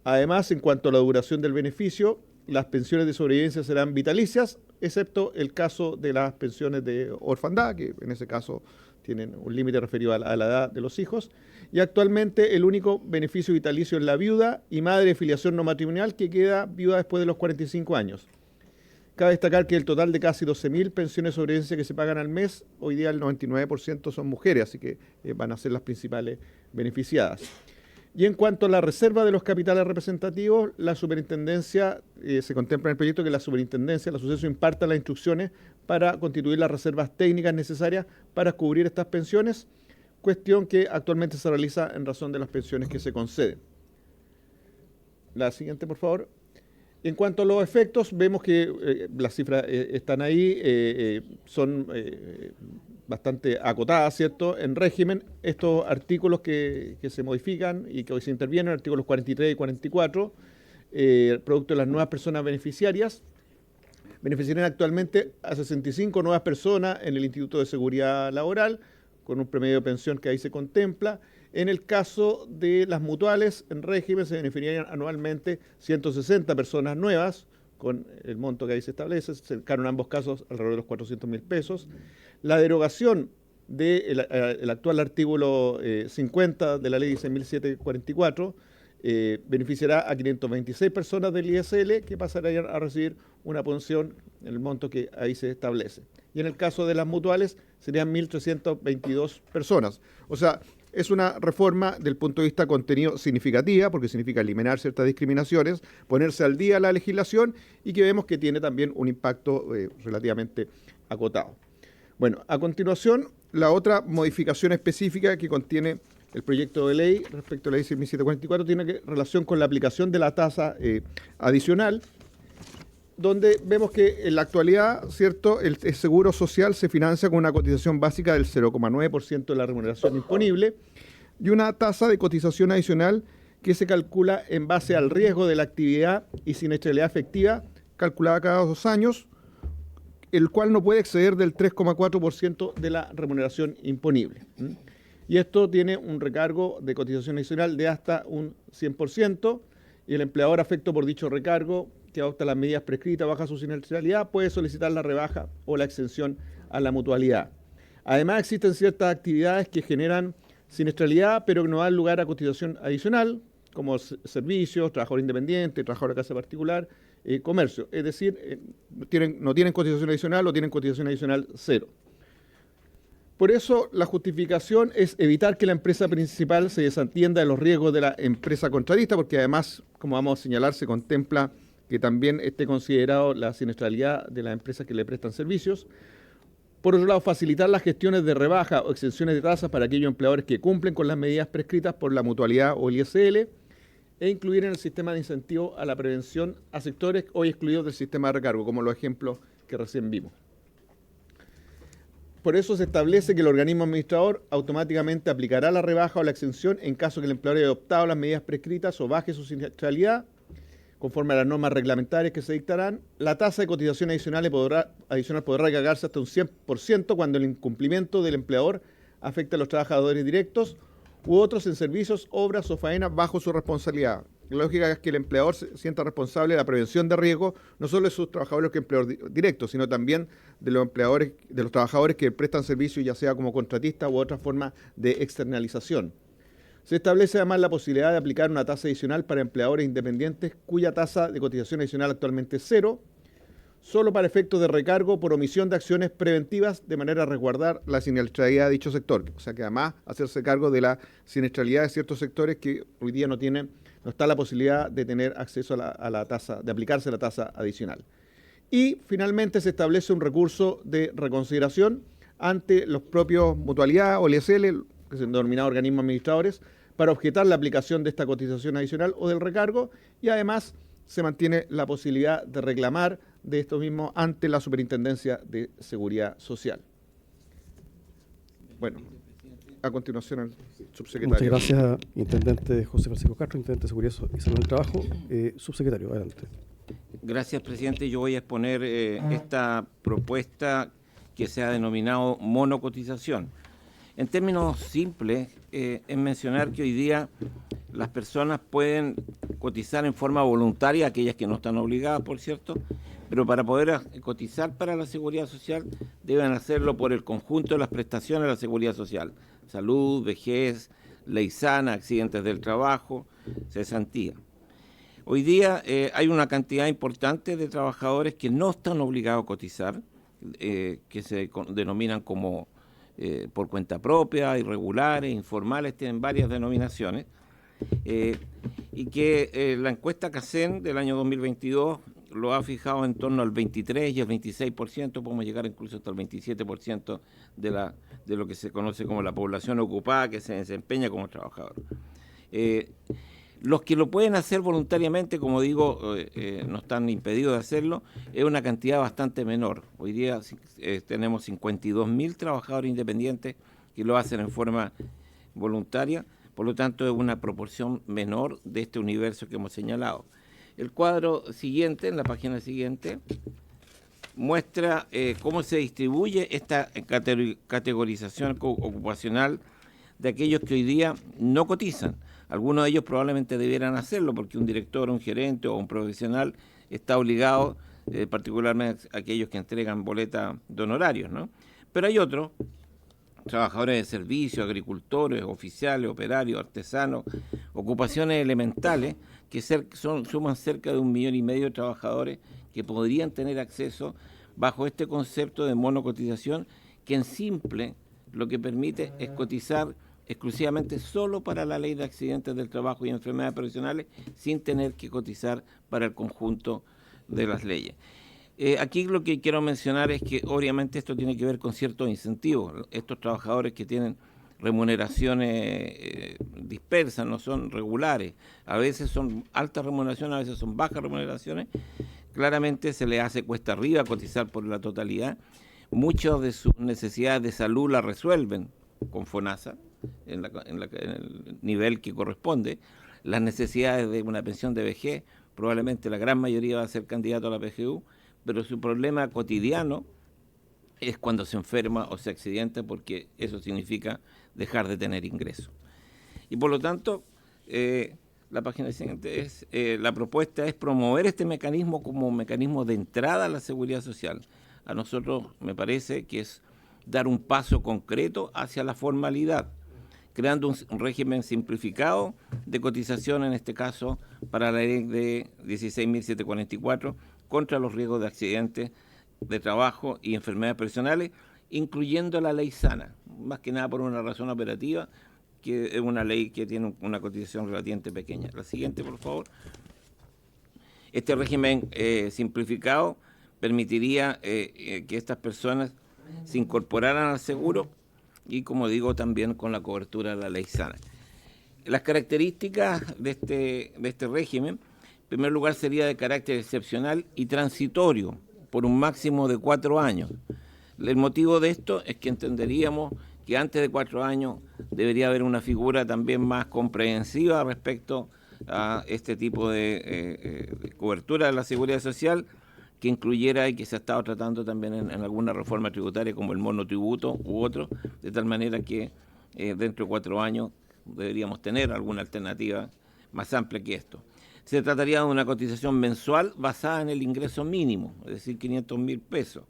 Además, en cuanto a la duración del beneficio, las pensiones de sobrevivencia serán vitalicias, excepto el caso de las pensiones de orfandad, que en ese caso tienen un límite referido a la edad de los hijos. Y actualmente el único beneficio vitalicio es la viuda y madre de filiación no matrimonial, que queda viuda después de los 45 años. Cabe destacar que el total de casi 12.000 pensiones de sobrevivencia que se pagan al mes, hoy día el 99% son mujeres, así que van a ser las principales beneficiadas. Y en cuanto a la reserva de los capitales representativos, la superintendencia, se contempla en el proyecto que la superintendencia, la suceso, imparta las instrucciones para constituir las reservas técnicas necesarias para cubrir estas pensiones, cuestión que actualmente se realiza en razón de las pensiones que se conceden. La siguiente, por favor. En cuanto a los efectos, vemos que las cifras están ahí, son bastante acotadas, ¿cierto? En régimen, estos artículos que se modifican y que hoy se intervienen, artículos 43 y 44, producto de las nuevas personas beneficiarias, beneficiarían actualmente a 65 nuevas personas en el Instituto de Seguridad Laboral, con un promedio de pensión que ahí se contempla. En el caso de las mutuales en régimen se beneficiarían anualmente 160 personas nuevas, con el monto que ahí se establece, cercano en ambos casos alrededor de los 400.000 pesos. La derogación del actual artículo 50 de la ley 16.744 beneficiará a 526 personas del ISL que pasarían a recibir una pensión en el monto que ahí se establece. Y en el caso de las mutuales serían 1.322 personas. O sea, es una reforma del punto de vista contenido significativa, porque significa eliminar ciertas discriminaciones, ponerse al día la legislación y que vemos que tiene también un impacto relativamente acotado. Bueno, a continuación, la otra modificación específica que contiene el proyecto de ley respecto a la ley 6.744 tiene relación con la aplicación de la tasa adicional, donde vemos que en la actualidad, ¿cierto?, el seguro social se financia con una cotización básica del 0,9% de la remuneración imponible y una tasa de cotización adicional que se calcula en base al riesgo de la actividad y siniestralidad efectiva, calculada cada 2 años, el cual no puede exceder del 3,4% de la remuneración imponible. Y esto tiene un recargo de cotización adicional de hasta un 100%, y el empleador afecto por dicho recargo, que adopta las medidas prescritas, baja su siniestralidad, puede solicitar la rebaja o la exención a la mutualidad. Además, existen ciertas actividades que generan siniestralidad, pero que no dan lugar a cotización adicional, como servicios, trabajador independiente, trabajador de casa particular, comercio. Es decir, no tienen cotización adicional o tienen cotización adicional cero. Por eso, la justificación es evitar que la empresa principal se desatienda de los riesgos de la empresa contratista, porque además, como vamos a señalar, se contempla que también esté considerado la siniestralidad de las empresas que le prestan servicios. Por otro lado, facilitar las gestiones de rebaja o exenciones de tasas para aquellos empleadores que cumplen con las medidas prescritas por la mutualidad o el ISL, e incluir en el sistema de incentivo a la prevención a sectores hoy excluidos del sistema de recargo, como los ejemplos que recién vimos. Por eso se establece que el organismo administrador automáticamente aplicará la rebaja o la exención en caso que el empleador haya adoptado las medidas prescritas o baje su siniestralidad, conforme a las normas reglamentarias que se dictarán. La tasa de cotización adicional podrá recargarse hasta un 100% cuando el incumplimiento del empleador afecte a los trabajadores directos u otros en servicios, obras o faenas bajo su responsabilidad. La lógica es que el empleador se sienta responsable de la prevención de riesgo, no solo de sus trabajadores que empleador directo, sino también de los empleadores, de los trabajadores que prestan servicios, ya sea como contratista u otra forma de externalización. Se establece además la posibilidad de aplicar una tasa adicional para empleadores independientes cuya tasa de cotización adicional actualmente es cero, solo para efectos de recargo por omisión de acciones preventivas de manera a resguardar la siniestralidad de dicho sector. O sea que además hacerse cargo de la siniestralidad de ciertos sectores que hoy día no está la posibilidad de tener acceso a la tasa, de aplicarse la tasa adicional. Y finalmente se establece un recurso de reconsideración ante los propios mutualidad o el ISL, que se denomina organismos administradores, para objetar la aplicación de esta cotización adicional o del recargo, y además se mantiene la posibilidad de reclamar de esto mismo ante la Superintendencia de Seguridad Social. Bueno, a continuación el subsecretario. Muchas gracias, Intendente José Francisco Castro, Intendente de Seguridad y Salud del Trabajo. Subsecretario, adelante. Gracias, presidente. Yo voy a exponer esta propuesta que se ha denominado monocotización. En términos simples, es mencionar que hoy día las personas pueden cotizar en forma voluntaria, aquellas que no están obligadas, por cierto, pero para poder cotizar para la seguridad social deben hacerlo por el conjunto de las prestaciones de la seguridad social: salud, vejez, ley sana, accidentes del trabajo, cesantía. Hoy día hay una cantidad importante de trabajadores que no están obligados a cotizar, que se denominan como por cuenta propia, irregulares, informales, tienen varias denominaciones, y que la encuesta CACEN del año 2022 lo ha fijado en torno al 23 y el 26%, podemos llegar incluso hasta el 27% de lo que se conoce como la población ocupada que se desempeña como trabajador. Los que lo pueden hacer voluntariamente, como digo, no están impedidos de hacerlo, es una cantidad bastante menor. Hoy día tenemos 52.000 trabajadores independientes que lo hacen en forma voluntaria, por lo tanto es una proporción menor de este universo que hemos señalado. El cuadro siguiente, en la página siguiente, muestra cómo se distribuye esta categorización ocupacional de aquellos que hoy día no cotizan. Algunos de ellos probablemente debieran hacerlo porque un director, un gerente o un profesional está obligado, particularmente aquellos que entregan boleta de honorarios, ¿no? Pero hay otros, trabajadores de servicio, agricultores, oficiales, operarios, artesanos, ocupaciones elementales, que suman cerca de 1,5 millones de trabajadores que podrían tener acceso bajo este concepto de monocotización, que en simple lo que permite es cotizar exclusivamente solo para la ley de accidentes del trabajo y enfermedades profesionales, sin tener que cotizar para el conjunto de las leyes. Aquí lo que quiero mencionar es que obviamente esto tiene que ver con ciertos incentivos. Estos trabajadores que tienen remuneraciones dispersas, no son regulares, a veces son altas remuneraciones, a veces son bajas remuneraciones, claramente se les hace cuesta arriba cotizar por la totalidad. Muchas de sus necesidades de salud las resuelven con FONASA, en el nivel que corresponde. Las necesidades de una pensión de vejez, probablemente la gran mayoría va a ser candidato a la PGU, pero su problema cotidiano es cuando se enferma o se accidenta, porque eso significa dejar de tener ingresos. Y por lo tanto, la página siguiente es, la propuesta es promover este mecanismo como un mecanismo de entrada a la seguridad social. A nosotros me parece que es dar un paso concreto hacia la formalidad, creando un régimen simplificado de cotización, en este caso para la ley de 16.744, contra los riesgos de accidentes de trabajo y enfermedades profesionales, incluyendo la ley SANA, más que nada por una razón operativa, que es una ley que tiene una cotización relativamente pequeña. La siguiente, por favor. Este régimen simplificado permitiría que estas personas se incorporaran al seguro y, como digo, también con la cobertura de la ley SANA. Las características de este régimen, en primer lugar, sería de carácter excepcional y transitorio por un máximo de 4 años. El motivo de esto es que entenderíamos que antes de 4 años debería haber una figura también más comprensiva respecto a este tipo de cobertura de la seguridad social, que incluyera, y que se ha estado tratando también en alguna reforma tributaria como el monotributo u otro, de tal manera que dentro de 4 años deberíamos tener alguna alternativa más amplia que esto. Se trataría de una cotización mensual basada en el ingreso mínimo, es decir, 500.000 pesos,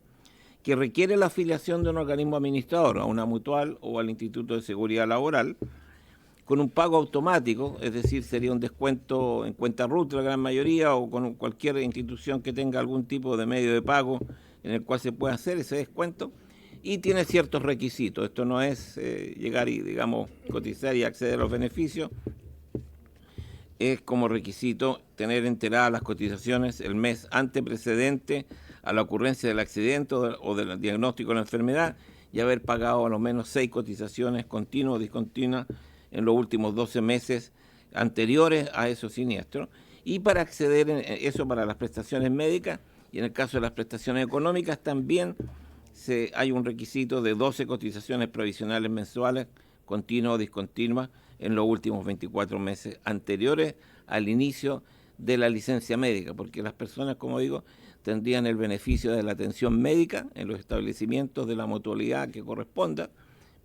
que requiere la afiliación de un organismo administrador, a una mutual o al Instituto de Seguridad Laboral, con un pago automático, es decir, sería un descuento en cuenta RUT la gran mayoría, o con cualquier institución que tenga algún tipo de medio de pago en el cual se pueda hacer ese descuento, y tiene ciertos requisitos. Esto no es llegar y, digamos, cotizar y acceder a los beneficios. Es como requisito tener enteradas las cotizaciones el mes anteprecedente a la ocurrencia del accidente o del diagnóstico de la enfermedad, y haber pagado a lo menos 6 cotizaciones continuas o discontinuas en los últimos 12 meses anteriores a esos siniestros. Y para acceder a eso para las prestaciones médicas, y en el caso de las prestaciones económicas también hay un requisito de 12 cotizaciones provisionales mensuales, continuas o discontinuas, en los últimos 24 meses anteriores al inicio de la licencia médica, porque las personas, como digo, tendrían el beneficio de la atención médica en los establecimientos de la mutualidad que corresponda,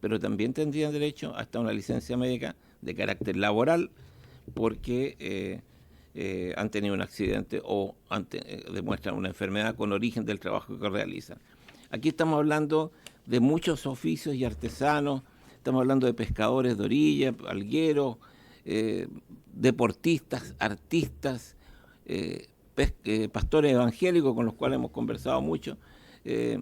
pero también tendrían derecho hasta una licencia médica de carácter laboral, porque han tenido un accidente o demuestran una enfermedad con origen del trabajo que realizan. Aquí estamos hablando de muchos oficios y artesanos. Estamos hablando de pescadores de orilla, algueros, deportistas, artistas, pastores evangélicos con los cuales hemos conversado mucho. Es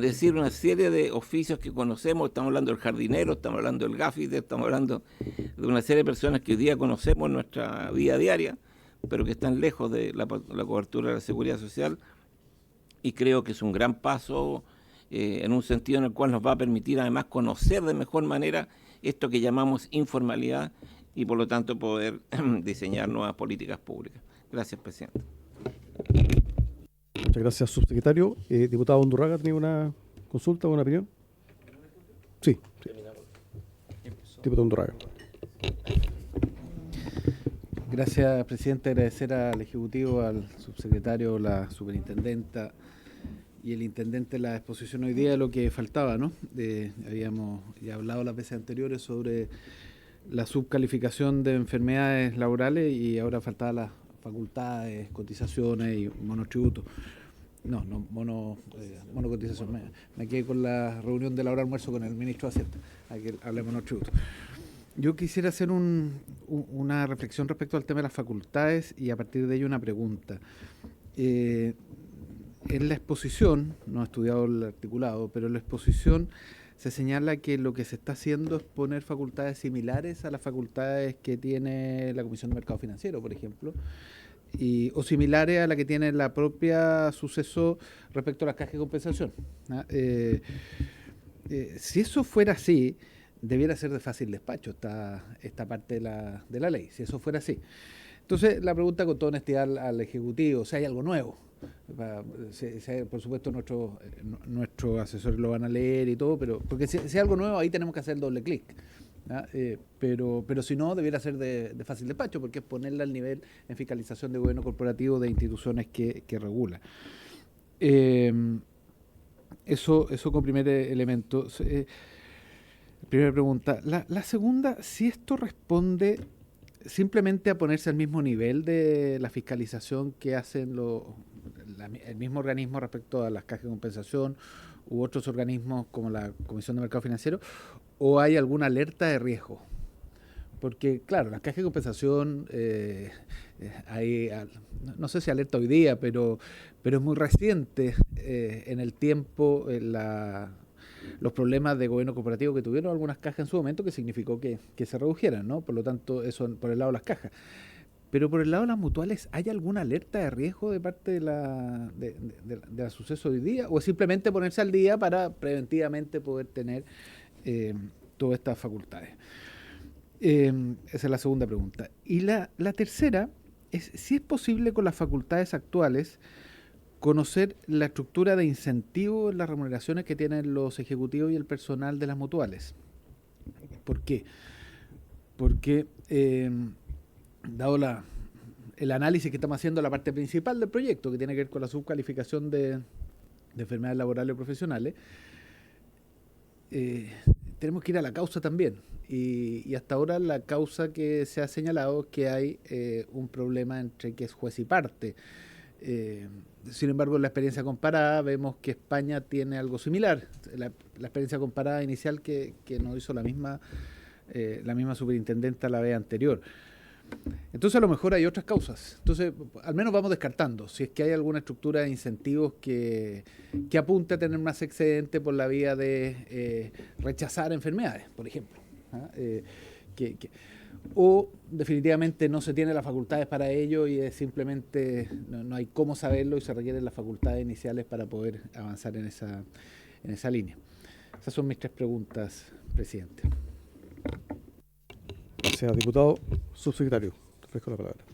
decir, una serie de oficios que conocemos. Estamos hablando del jardinero, estamos hablando del gafite, estamos hablando de una serie de personas que hoy día conocemos en nuestra vida diaria, pero que están lejos de la cobertura de la seguridad social. Y creo que es un gran paso en un sentido en el cual nos va a permitir además conocer de mejor manera esto que llamamos informalidad, y por lo tanto poder diseñar nuevas políticas públicas. Gracias, presidente. Muchas gracias, subsecretario. Diputado Undurraga, ¿tenía una consulta o una opinión? Sí. Diputado Undurraga. Gracias, presidente. Agradecer al Ejecutivo, al subsecretario, la superintendenta y el intendente la exposición hoy día de lo que faltaba, ¿no? Habíamos ya hablado las veces anteriores sobre la subcalificación de enfermedades laborales y ahora faltaba las facultades, cotizaciones y monotributos. No, monocotización. Me quedé con la reunión de la hora de almuerzo con el ministro de Hacienda, hay que hablar de monotributos. Yo quisiera hacer una reflexión respecto al tema de las facultades y a partir de ello una pregunta. En la exposición, no he estudiado el articulado, pero en la exposición se señala que lo que se está haciendo es poner facultades similares a las facultades que tiene la Comisión de Mercado Financiero, por ejemplo, o similares a la que tiene la propia suceso respecto a las cajas de compensación. Si eso fuera así, debiera ser de fácil despacho esta parte de la ley, si eso fuera así. Entonces, la pregunta con toda honestidad al Ejecutivo, si hay algo nuevo. Por supuesto, nuestros asesores lo van a leer y todo, pero porque si hay algo nuevo, ahí tenemos que hacer el doble clic. Pero si no, debiera ser de fácil despacho, porque es ponerla al nivel en fiscalización de gobierno corporativo de instituciones que regula. Eso como primer elemento. Primera pregunta. La segunda, si esto responde simplemente a ponerse al mismo nivel de la fiscalización que hacen el mismo organismo respecto a las cajas de compensación u otros organismos como la Comisión de Mercado Financiero, o hay alguna alerta de riesgo. Porque, claro, las cajas de compensación, hay, no sé si alerta hoy día, pero es muy reciente en el tiempo los problemas de gobierno corporativo que tuvieron algunas cajas en su momento, que significó que se redujeran, ¿no? Por lo tanto, eso por el lado de las cajas. Pero por el lado de las mutuales, ¿hay alguna alerta de riesgo de parte de la suceso hoy día? ¿O es simplemente ponerse al día para preventivamente poder tener todas estas facultades? Esa es la segunda pregunta. Y la tercera es si es posible con las facultades actuales conocer la estructura de incentivos en las remuneraciones que tienen los ejecutivos y el personal de las mutuales. ¿Por qué? Porque dado el análisis que estamos haciendo, la parte principal del proyecto, que tiene que ver con la subcalificación de enfermedades laborales o profesionales, tenemos que ir a la causa también. Y hasta ahora la causa que se ha señalado es que hay un problema entre que es juez y parte. Sin embargo, en la experiencia comparada vemos que España tiene algo similar. La experiencia comparada inicial que nos hizo la misma superintendenta la vez anterior. Entonces, a lo mejor hay otras causas. Entonces, al menos vamos descartando si es que hay alguna estructura de incentivos que apunte a tener más excedente por la vía de rechazar enfermedades, por ejemplo. O definitivamente no se tiene las facultades para ello y es simplemente no hay cómo saberlo y se requieren las facultades iniciales para poder avanzar en esa línea. Esas son mis tres preguntas, presidente. Gracias, diputado. Subsecretario, te ofrezco la palabra.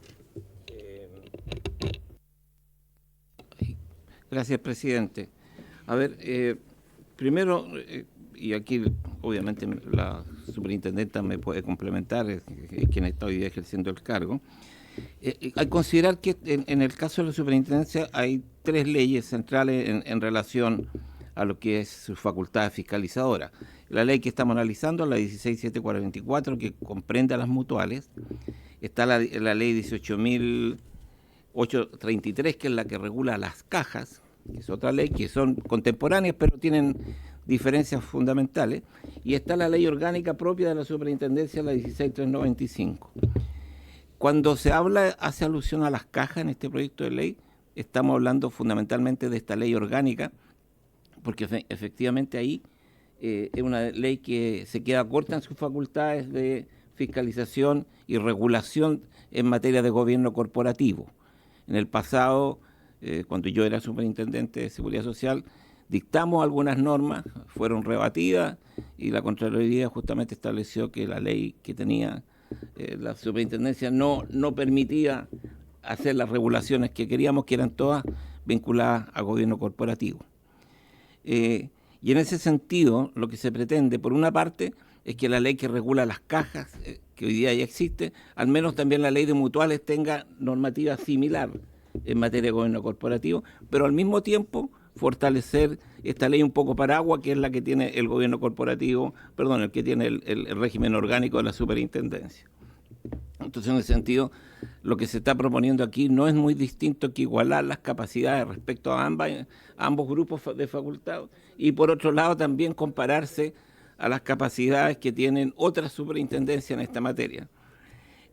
Gracias, presidente. A ver, primero, y aquí obviamente la superintendenta me puede complementar, es quien está hoy día ejerciendo el cargo. Hay que considerar que en el caso de la superintendencia hay tres leyes centrales en relación a lo que es su facultad fiscalizadora. La ley que estamos analizando, la 16.7424, que comprende a las mutuales. Está la ley 18.833, que es la que regula las cajas, que es otra ley, que son contemporáneas, pero tienen diferencias fundamentales. Y está la ley orgánica propia de la superintendencia, la 16.395. Cuando se hace alusión a las cajas en este proyecto de ley, estamos hablando fundamentalmente de esta ley orgánica, porque efectivamente ahí es una ley que se queda corta en sus facultades de fiscalización y regulación en materia de gobierno corporativo. En el pasado, cuando yo era superintendente de Seguridad Social, dictamos algunas normas, fueron rebatidas y la Contraloría justamente estableció que la ley que tenía la superintendencia no permitía hacer las regulaciones que queríamos, que eran todas vinculadas a gobierno corporativo. Y en ese sentido, lo que se pretende, por una parte, es que la ley que regula las cajas, que hoy día ya existe, al menos también la ley de mutuales tenga normativa similar en materia de gobierno corporativo, pero al mismo tiempo fortalecer esta ley un poco paraguas, que es la que tiene el gobierno corporativo, perdón, el que tiene el régimen orgánico de la superintendencia. Entonces, en ese sentido, lo que se está proponiendo aquí no es muy distinto que igualar las capacidades respecto a ambos grupos de facultados, y por otro lado también compararse a las capacidades que tienen otras superintendencias en esta materia.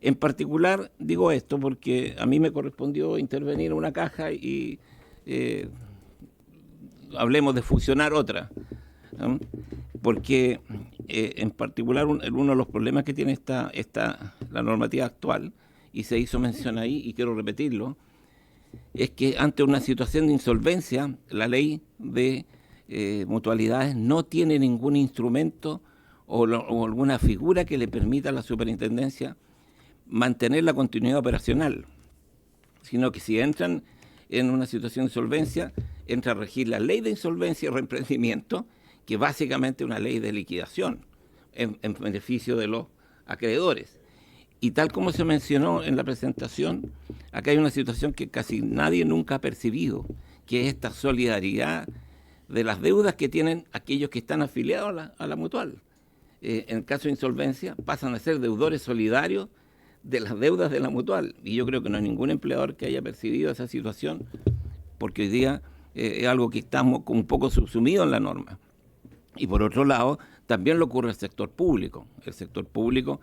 En particular digo esto porque a mí me correspondió intervenir en una caja y hablemos de fusionar otra, ¿no? Porque en particular uno de los problemas que tiene la normativa actual, y se hizo mención ahí y quiero repetirlo, es que ante una situación de insolvencia la ley de mutualidades no tiene ningún instrumento o alguna figura que le permita a la superintendencia mantener la continuidad operacional, sino que si entran en una situación de insolvencia, entra a regir la ley de insolvencia y reemprendimiento, que básicamente es una ley de liquidación en beneficio de los acreedores. Y tal como se mencionó en la presentación, acá hay una situación que casi nadie nunca ha percibido, que es esta solidaridad de las deudas que tienen aquellos que están afiliados a la mutual. En el caso de insolvencia pasan a ser deudores solidarios de las deudas de la mutual. Y yo creo que no hay ningún empleador que haya percibido esa situación, porque hoy día es algo que estamos un poco subsumidos en la norma. Y por otro lado, también le ocurre al sector público. El sector público,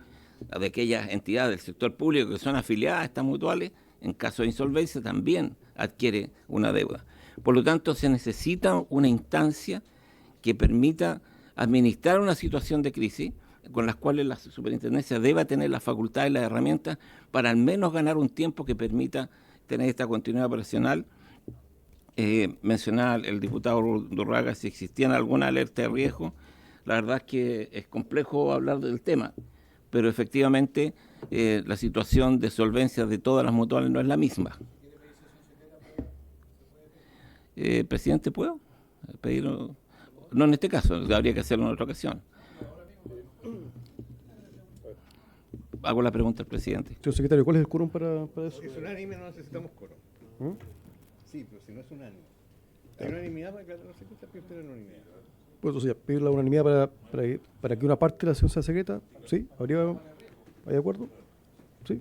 de aquellas entidades del sector público que son afiliadas a estas mutuales, en caso de insolvencia también adquiere una deuda. Por lo tanto, se necesita una instancia que permita administrar una situación de crisis, con las cuales la superintendencia deba tener las facultades y las herramientas para al menos ganar un tiempo que permita tener esta continuidad operacional. Mencionaba el diputado Durraga si existían alguna alerta de riesgo. La verdad es que es complejo hablar del tema, pero efectivamente la situación de solvencia de todas las mutuales no es la misma. Presidente, ¿puedo pedirlo? No en este caso, habría que hacerlo en otra ocasión. Hago la pregunta al presidente. Señor secretario, ¿cuál es el quórum para eso? Si es unánime no necesitamos quórum. Sí, pero si no es unánime. ¿Hay unanimidad para que la secretaria pida la unanimidad? Pues entonces ya, pedir la unanimidad para que una parte de la sesión sea secreta. ¿Sí? ¿Hay de acuerdo? ¿Sí?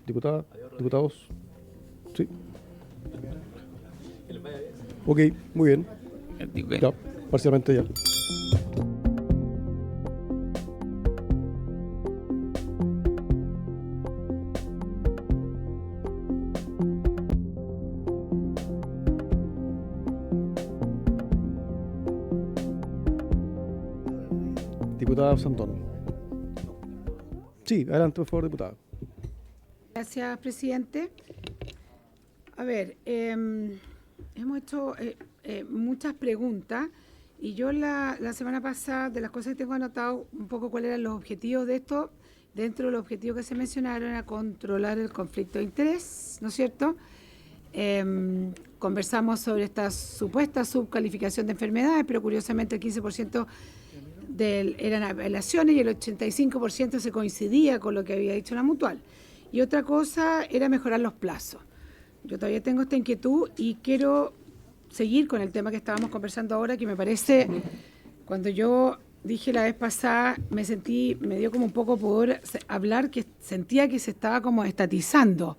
¿Diputada? ¿Diputados? ¿Sí? Ok, muy bien. Ya, parcialmente ya. Diputada Santón. Sí, adelante, por favor, diputada. Gracias, presidente. A ver, hemos hecho muchas preguntas y yo la semana pasada, de las cosas que tengo anotado, un poco cuáles eran los objetivos de esto. Dentro de los objetivos que se mencionaron era controlar el conflicto de interés, ¿no es cierto? Conversamos sobre esta supuesta subcalificación de enfermedades, pero curiosamente el 15% eran apelaciones y el 85% se coincidía con lo que había dicho la mutual. Y otra cosa era mejorar los plazos. Yo todavía tengo esta inquietud y quiero seguir con el tema que estábamos conversando ahora, que me parece, cuando yo dije la vez pasada, me dio como un poco por hablar que sentía que se estaba como estatizando,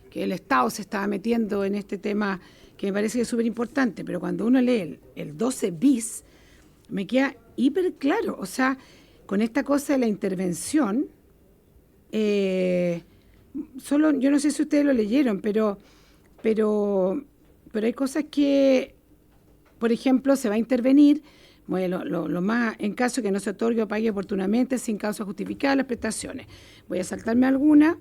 que el Estado se estaba metiendo en este tema que me parece que es súper importante, pero cuando uno lee el 12 bis, me queda hiper claro, o sea, con esta cosa de la intervención, solo, yo no sé si ustedes lo leyeron, pero hay cosas que, por ejemplo, se va a intervenir, bueno, lo más, en caso que no se otorgue o pague oportunamente sin causa justificada las prestaciones. Voy a saltarme alguna.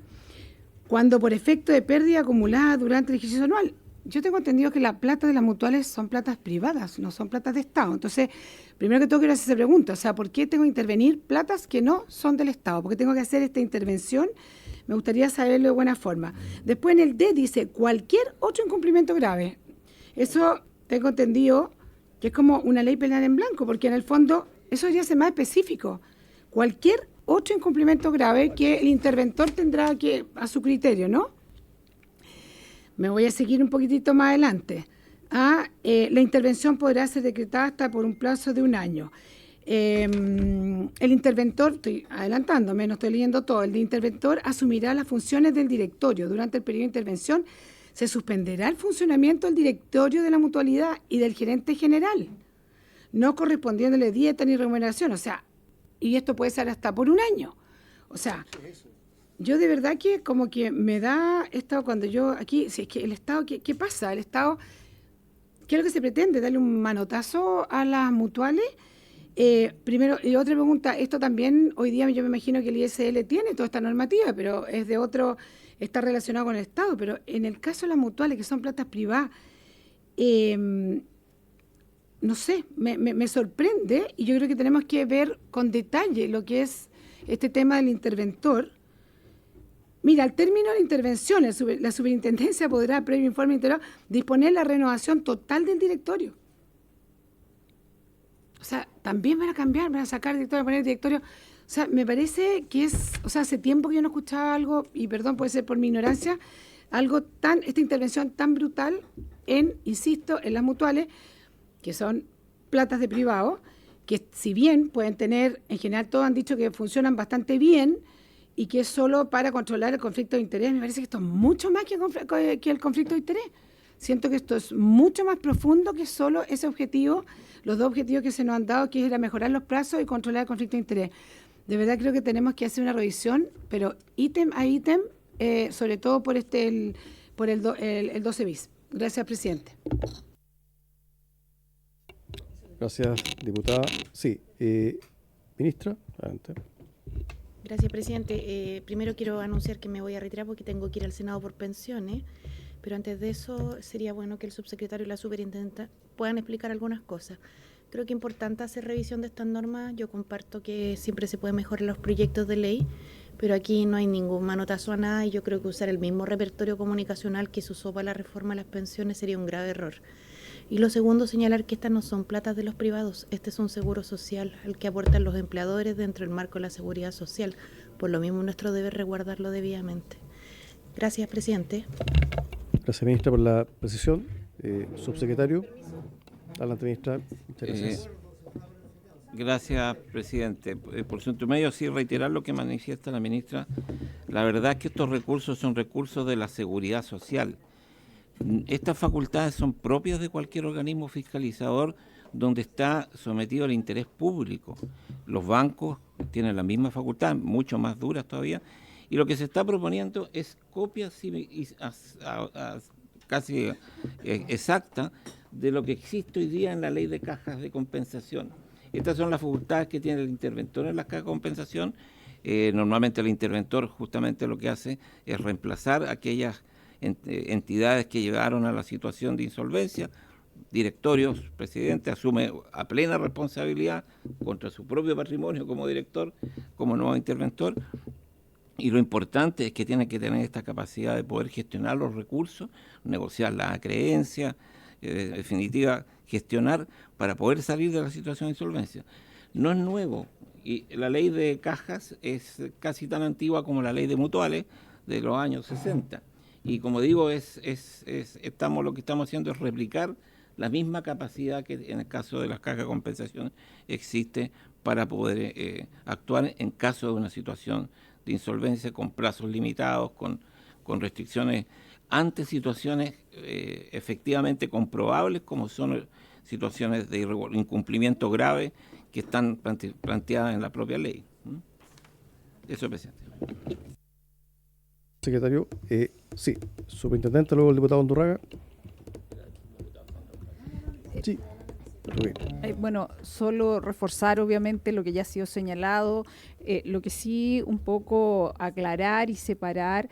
Cuando por efecto de pérdida acumulada durante el ejercicio anual. Yo tengo entendido que la plata de las mutuales son platas privadas, no son platas de Estado. Entonces, primero que todo quiero hacer esa pregunta, o sea, ¿por qué tengo que intervenir platas que no son del Estado? ¿Por qué tengo que hacer esta intervención? Me gustaría saberlo de buena forma. Después en el D dice, cualquier otro incumplimiento grave. Eso tengo entendido que es como una ley penal en blanco, porque en el fondo eso ya es más específico. Cualquier otro incumplimiento grave que el interventor tendrá que, a su criterio, ¿no? Me voy a seguir un poquitito más adelante. la intervención podrá ser decretada hasta por un plazo de 1 año. El interventor, estoy adelantándome, no estoy leyendo todo, el interventor asumirá las funciones del directorio. Durante el periodo de intervención se suspenderá el funcionamiento del directorio de la mutualidad y del gerente general, no correspondiéndole dieta ni remuneración, o sea, y esto puede ser hasta por 1 año. O sea, yo de verdad que como que me da esto cuando yo aquí, si es que el Estado, ¿qué pasa? El Estado, ¿qué es lo que se pretende? ¿Darle un manotazo a las mutuales? Primero, y otra pregunta, esto también hoy día yo me imagino que el ISL tiene toda esta normativa, pero es de otro, está relacionado con el Estado, pero en el caso de las mutuales, que son platas privadas, no sé, me sorprende, y yo creo que tenemos que ver con detalle lo que es este tema del interventor. Mira, al término de la intervención, la superintendencia podrá, previo informe interior, disponer la renovación total del directorio. O sea, también van a cambiar, van a sacar directorio, poner directorio. O sea, me parece que hace tiempo que yo no escuchaba algo, y perdón, puede ser por mi ignorancia, esta intervención tan brutal insisto, en las mutuales, que son platas de privado, que si bien pueden tener, en general todos han dicho que funcionan bastante bien, y que es solo para controlar el conflicto de interés, me parece que esto es mucho más que el conflicto de interés. Siento que esto es mucho más profundo que solo ese objetivo, los 2 objetivos que se nos han dado, que era mejorar los plazos y controlar el conflicto de interés. De verdad creo que tenemos que hacer una revisión, pero ítem a ítem, sobre todo por el 12 bis. Gracias, presidente. Gracias, diputada. Sí, ministra, adelante. Gracias, presidente. Primero quiero anunciar que me voy a retirar porque tengo que ir al Senado por pensiones, pero antes de eso sería bueno que el subsecretario y la superintendenta puedan explicar algunas cosas. Creo que es importante hacer revisión de estas normas. Yo comparto que siempre se pueden mejorar los proyectos de ley, pero aquí no hay ningún manotazo a nada, y yo creo que usar el mismo repertorio comunicacional que se usó para la reforma de las pensiones sería un grave error. Y lo segundo, señalar que estas no son platas de los privados, este es un seguro social al que aportan los empleadores dentro del marco de la seguridad social. Por lo mismo, nuestro deber es resguardarlo debidamente. Gracias, presidente. Gracias, ministra, por la precisión. Subsecretario, adelante, ministra. Muchas gracias. Gracias, presidente. Por su intermedio, sí, reiterar lo que manifiesta la ministra. La verdad es que estos recursos son recursos de la seguridad social. Estas facultades son propias de cualquier organismo fiscalizador donde está sometido al interés público. Los bancos tienen la misma facultad, mucho más duras todavía, y lo que se está proponiendo es copia casi exacta de lo que existe hoy día en la ley de cajas de compensación. Estas son las facultades que tiene el interventor en las cajas de compensación. Normalmente el interventor justamente lo que hace es reemplazar aquellas entidades que llegaron a la situación de insolvencia. Directorios, presidente asume a plena responsabilidad contra su propio patrimonio como director, como nuevo interventor, y lo importante es que tiene que tener esta capacidad de poder gestionar los recursos, negociar la creencia, en definitiva, gestionar para poder salir de la situación de insolvencia. No es nuevo, y la ley de cajas es casi tan antigua como la ley de mutuales de los años 60. Y como digo, lo que estamos haciendo es replicar la misma capacidad que en el caso de las cajas de compensación existe para poder actuar en caso de una situación de insolvencia con plazos limitados, con restricciones ante situaciones efectivamente comprobables, como son situaciones de incumplimiento grave que están planteadas en la propia ley. Eso, presidente. Secretario, sí, superintendente, luego el diputado Undurraga. Sí. Bueno, solo reforzar obviamente lo que ya ha sido señalado, lo que sí un poco aclarar y separar,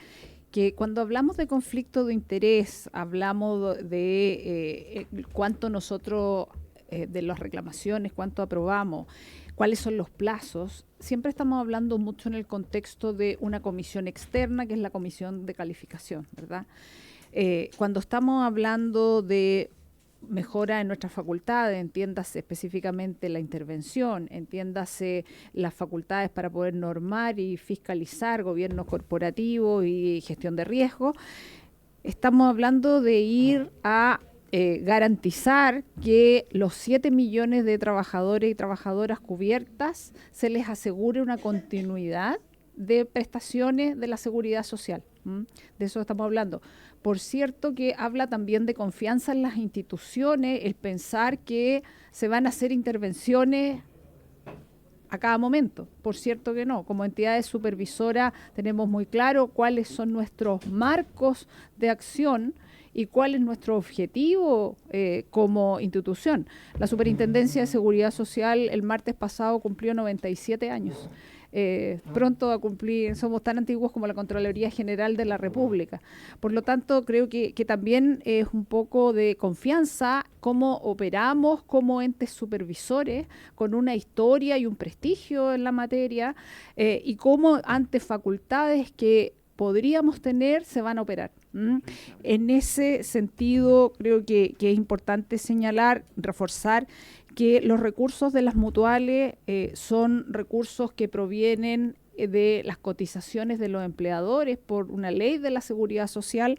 que cuando hablamos de conflicto de interés, hablamos de cuánto nosotros, de las reclamaciones, cuánto aprobamos, cuáles son los plazos. Siempre estamos hablando mucho en el contexto de una comisión externa, que es la comisión de calificación, ¿verdad? Cuando estamos hablando de mejora en nuestras facultades, entiéndase específicamente la intervención, entiéndase las facultades para poder normar y fiscalizar gobiernos corporativos y gestión de riesgo, estamos hablando de ir a garantizar que los 7 millones de trabajadores y trabajadoras cubiertas se les asegure una continuidad de prestaciones de la seguridad social. De eso estamos hablando. Por cierto que habla también de confianza en las instituciones, el pensar que se van a hacer intervenciones a cada momento. Por cierto que no. Como entidades supervisoras tenemos muy claro cuáles son nuestros marcos de acción y cuál es nuestro objetivo como institución. La Superintendencia de Seguridad Social el martes pasado cumplió 97 años. Pronto a cumplir, somos tan antiguos como la Contraloría General de la República. Por lo tanto, creo que también es un poco de confianza cómo operamos como entes supervisores con una historia y un prestigio en la materia y cómo ante facultades que podríamos tener se van a operar. En ese sentido, creo que es importante señalar, reforzar que los recursos de las mutuales son recursos que provienen de las cotizaciones de los empleadores por una ley de la seguridad social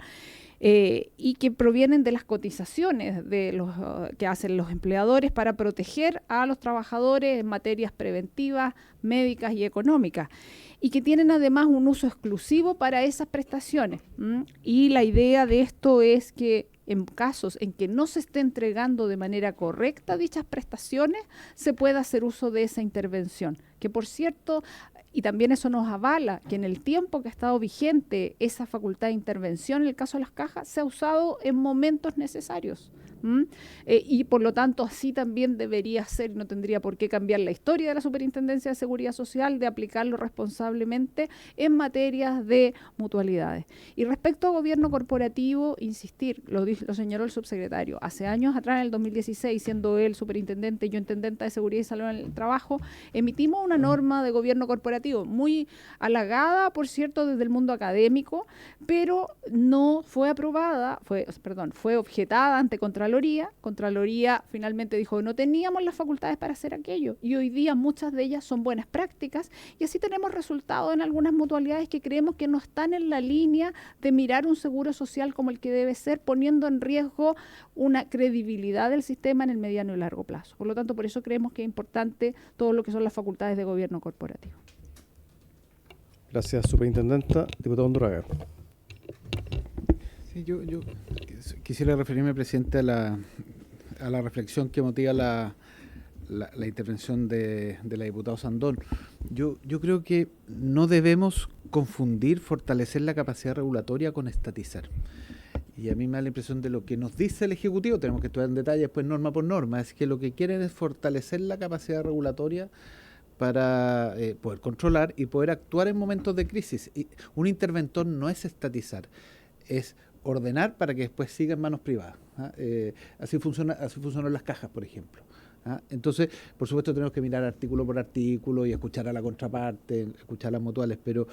y que provienen de las cotizaciones de los que hacen los empleadores para proteger a los trabajadores en materias preventivas, médicas y económicas, y que tienen además un uso exclusivo para esas prestaciones. Y la idea de esto es que en casos en que no se esté entregando de manera correcta dichas prestaciones, se pueda hacer uso de esa intervención. Que por cierto, y también eso nos avala, que en el tiempo que ha estado vigente esa facultad de intervención, en el caso de las cajas, se ha usado en momentos necesarios. Y por lo tanto así también debería ser, no tendría por qué cambiar la historia de la Superintendencia de Seguridad Social, de aplicarlo responsablemente en materias de mutualidades. Y respecto a gobierno corporativo, insistir, lo señaló el subsecretario, hace años atrás, en el 2016, siendo él superintendente y yo intendenta de Seguridad y Salud en el Trabajo, emitimos una norma de gobierno corporativo muy halagada, por cierto, desde el mundo académico, pero no fue aprobada, fue objetada ante Contraloría finalmente dijo que no teníamos las facultades para hacer aquello y hoy día muchas de ellas son buenas prácticas y así tenemos resultados en algunas mutualidades que creemos que no están en la línea de mirar un seguro social como el que debe ser, poniendo en riesgo una credibilidad del sistema en el mediano y largo plazo. Por lo tanto, por eso creemos que es importante todo lo que son las facultades de gobierno corporativo. Gracias, superintendenta. Diputado Undurraga. Sí, yo quisiera referirme, presidente, a la reflexión que motiva la intervención de la diputada Sandón. Yo creo que no debemos confundir fortalecer la capacidad regulatoria con estatizar. Y a mí me da la impresión de lo que nos dice el Ejecutivo, tenemos que estudiar en detalle después norma por norma, es que lo que quieren es fortalecer la capacidad regulatoria para poder controlar y poder actuar en momentos de crisis. Y un interventor no es estatizar, es ordenar para que después siga en manos privadas. Así funcionan las cajas, por ejemplo. Entonces, por supuesto, tenemos que mirar artículo por artículo y escuchar a la contraparte, escuchar a las mutuales, pero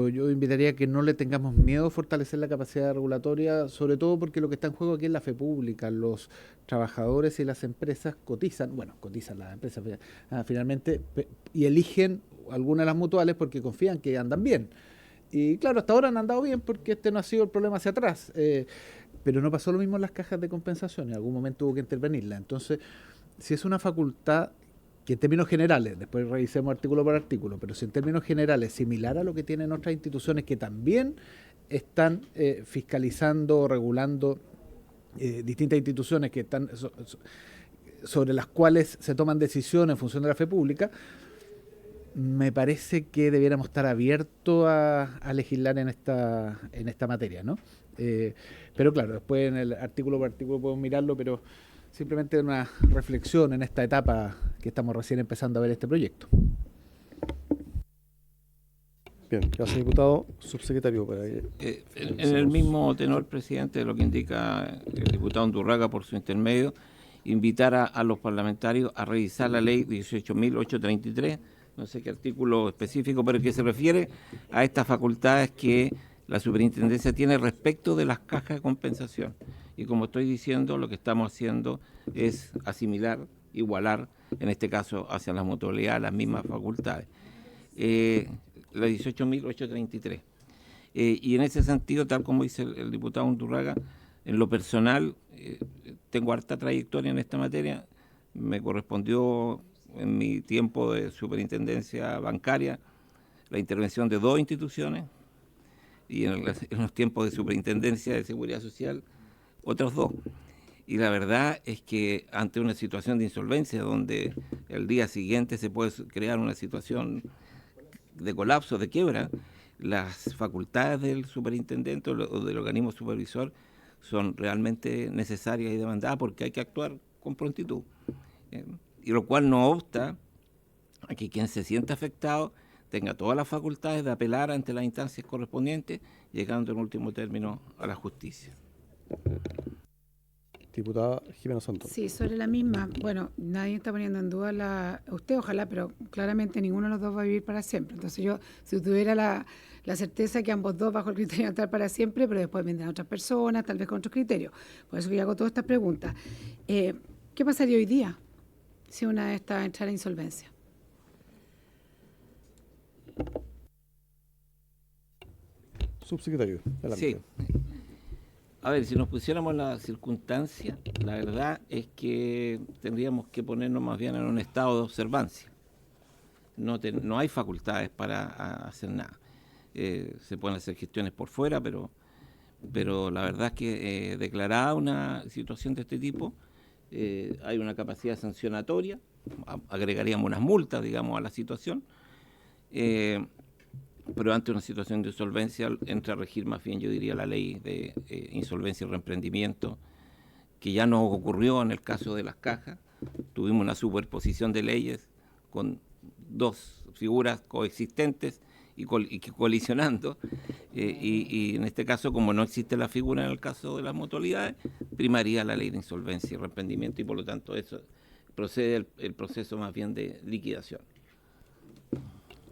yo invitaría a que no le tengamos miedo a fortalecer la capacidad regulatoria, sobre todo porque lo que está en juego aquí es la fe pública. Los trabajadores y las empresas cotizan las empresas finalmente, y eligen algunas de las mutuales porque confían que andan bien. Y claro, hasta ahora han andado bien porque este no ha sido el problema hacia atrás, pero no pasó lo mismo en las cajas de compensación, en algún momento hubo que intervenirla. Entonces, si es una facultad que en términos generales, después revisemos artículo por artículo, pero si en términos generales similar a lo que tienen otras instituciones que también están fiscalizando o regulando distintas instituciones que están sobre las cuales se toman decisiones en función de la fe pública, me parece que debiéramos estar abiertos a legislar en esta materia, ¿no? Pero claro, después en el artículo por artículo podemos mirarlo, pero simplemente una reflexión en esta etapa que estamos recién empezando a ver este proyecto. Bien, gracias, diputado. Subsecretario. En el mismo tenor, presidente, de lo que indica el diputado Undurraga por su intermedio, invitar a los parlamentarios a revisar la ley 18.833, no sé qué artículo específico, pero que se refiere a estas facultades que la superintendencia tiene respecto de las cajas de compensación. Y como estoy diciendo, lo que estamos haciendo es asimilar, igualar, en este caso hacia las mutualidades, las mismas facultades. La 18.833. Y en ese sentido, tal como dice el diputado Undurraga, En lo personal, tengo harta trayectoria en esta materia. Me correspondió en mi tiempo de superintendencia bancaria la intervención de 2 instituciones y en los tiempos de superintendencia de seguridad social otros 2. Y la verdad es que ante una situación de insolvencia donde el día siguiente se puede crear una situación de colapso, de quiebra, las facultades del superintendente o del organismo supervisor son realmente necesarias y demandadas porque hay que actuar con prontitud. Y lo cual no obsta a que quien se sienta afectado tenga todas las facultades de apelar ante las instancias correspondientes, llegando en último término a la justicia. Diputada Jimena Santos. Sí, sobre la misma. Bueno, nadie está poniendo en duda usted, ojalá, pero claramente ninguno de los dos va a vivir para siempre. Entonces yo, si tuviera la certeza que ambos dos bajo el criterio de estar para siempre, pero después vendrán otras personas, tal vez con otros criterios. Por eso que yo hago todas estas preguntas. ¿Qué pasaría hoy día si una de estas entrara en insolvencia? Subsecretario, adelante. Sí. A ver, si nos pusiéramos en la circunstancia, la verdad es que tendríamos que ponernos más bien en un estado de observancia. No hay facultades para hacer nada. Se pueden hacer gestiones por fuera, pero la verdad es que declarada una situación de este tipo, hay una capacidad sancionatoria, agregaríamos unas multas, digamos, a la situación, pero ante una situación de insolvencia entra a regir más bien, yo diría, la ley de insolvencia y reemprendimiento, que ya nos ocurrió en el caso de las cajas. Tuvimos una superposición de leyes con 2 figuras coexistentes y colisionando, y en este caso, como no existe la figura en el caso de las mutualidades, primaría la ley de insolvencia y reemprendimiento, y por lo tanto eso procede el proceso más bien de liquidación.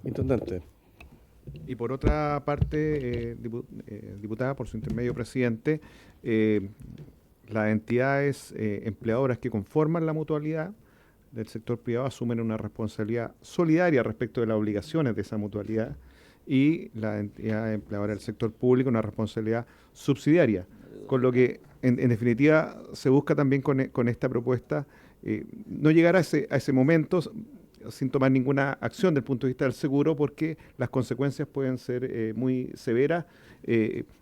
Intendente. Y por otra parte, diputada, por su intermedio, presidente, las entidades empleadoras que conforman la mutualidad del sector privado asumen una responsabilidad solidaria respecto de las obligaciones de esa mutualidad, y las entidades empleadoras del sector público una responsabilidad subsidiaria, con lo que en definitiva se busca también con esta propuesta no llegar a ese momento sin tomar ninguna acción desde el punto de vista del seguro, porque las consecuencias pueden ser muy severas,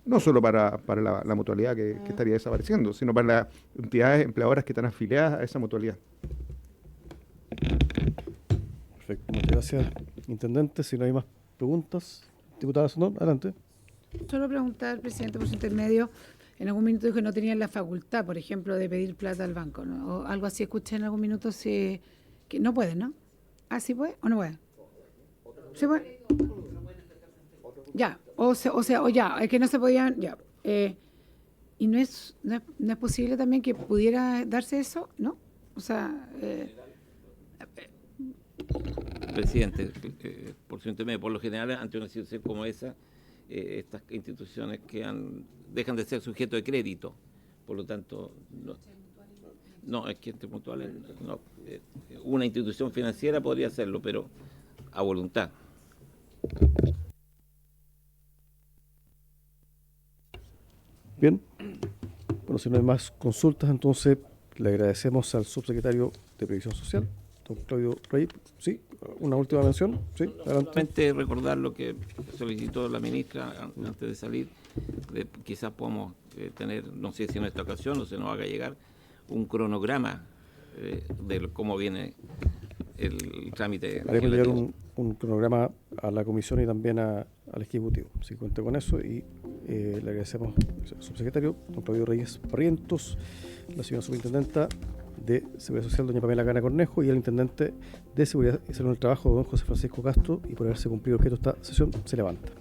no solo para la mutualidad que estaría desapareciendo, sino para las entidades empleadoras que están afiliadas a esa mutualidad. Perfecto, muchas gracias, intendente. Si no hay más preguntas, diputada Sondón, adelante. Solo preguntar, presidente, por su intermedio, en algún minuto dijo que no tenían la facultad, por ejemplo, de pedir plata al banco, ¿no? O algo así, escuché en algún minuto que no pueden, ¿no? ¿Ah, sí puede o no puede? ¿Se puede? Ya, o ya, es que no se podían, ya. ¿Y no es posible también que pudiera darse eso, no? O sea... Presidente, por su intermedio, por lo general, ante una situación como esa, estas instituciones dejan de ser sujetos de crédito, por lo tanto, no, es que entre mutuales, no, una institución financiera podría hacerlo, pero a voluntad. Bien, bueno, si no hay más consultas, entonces le agradecemos al subsecretario de Previsión Social, don Claudio Rey. Sí, una última mención. Sí, adelante. Solamente recordar lo que solicitó la ministra antes de salir, quizás podamos tener, no sé si en esta ocasión o se nos haga llegar, un cronograma de cómo viene el trámite. Haremos llegar un cronograma a la comisión y también al Ejecutivo. Si cuenta con eso, y le agradecemos al subsecretario, don Claudio Reyes Barrientos, la señora superintendenta de Seguridad Social, doña Pamela Gana Cornejo, y el intendente de Seguridad y Salud del Trabajo, don José Francisco Castro, y por haberse cumplido el objeto de esta sesión, se levanta.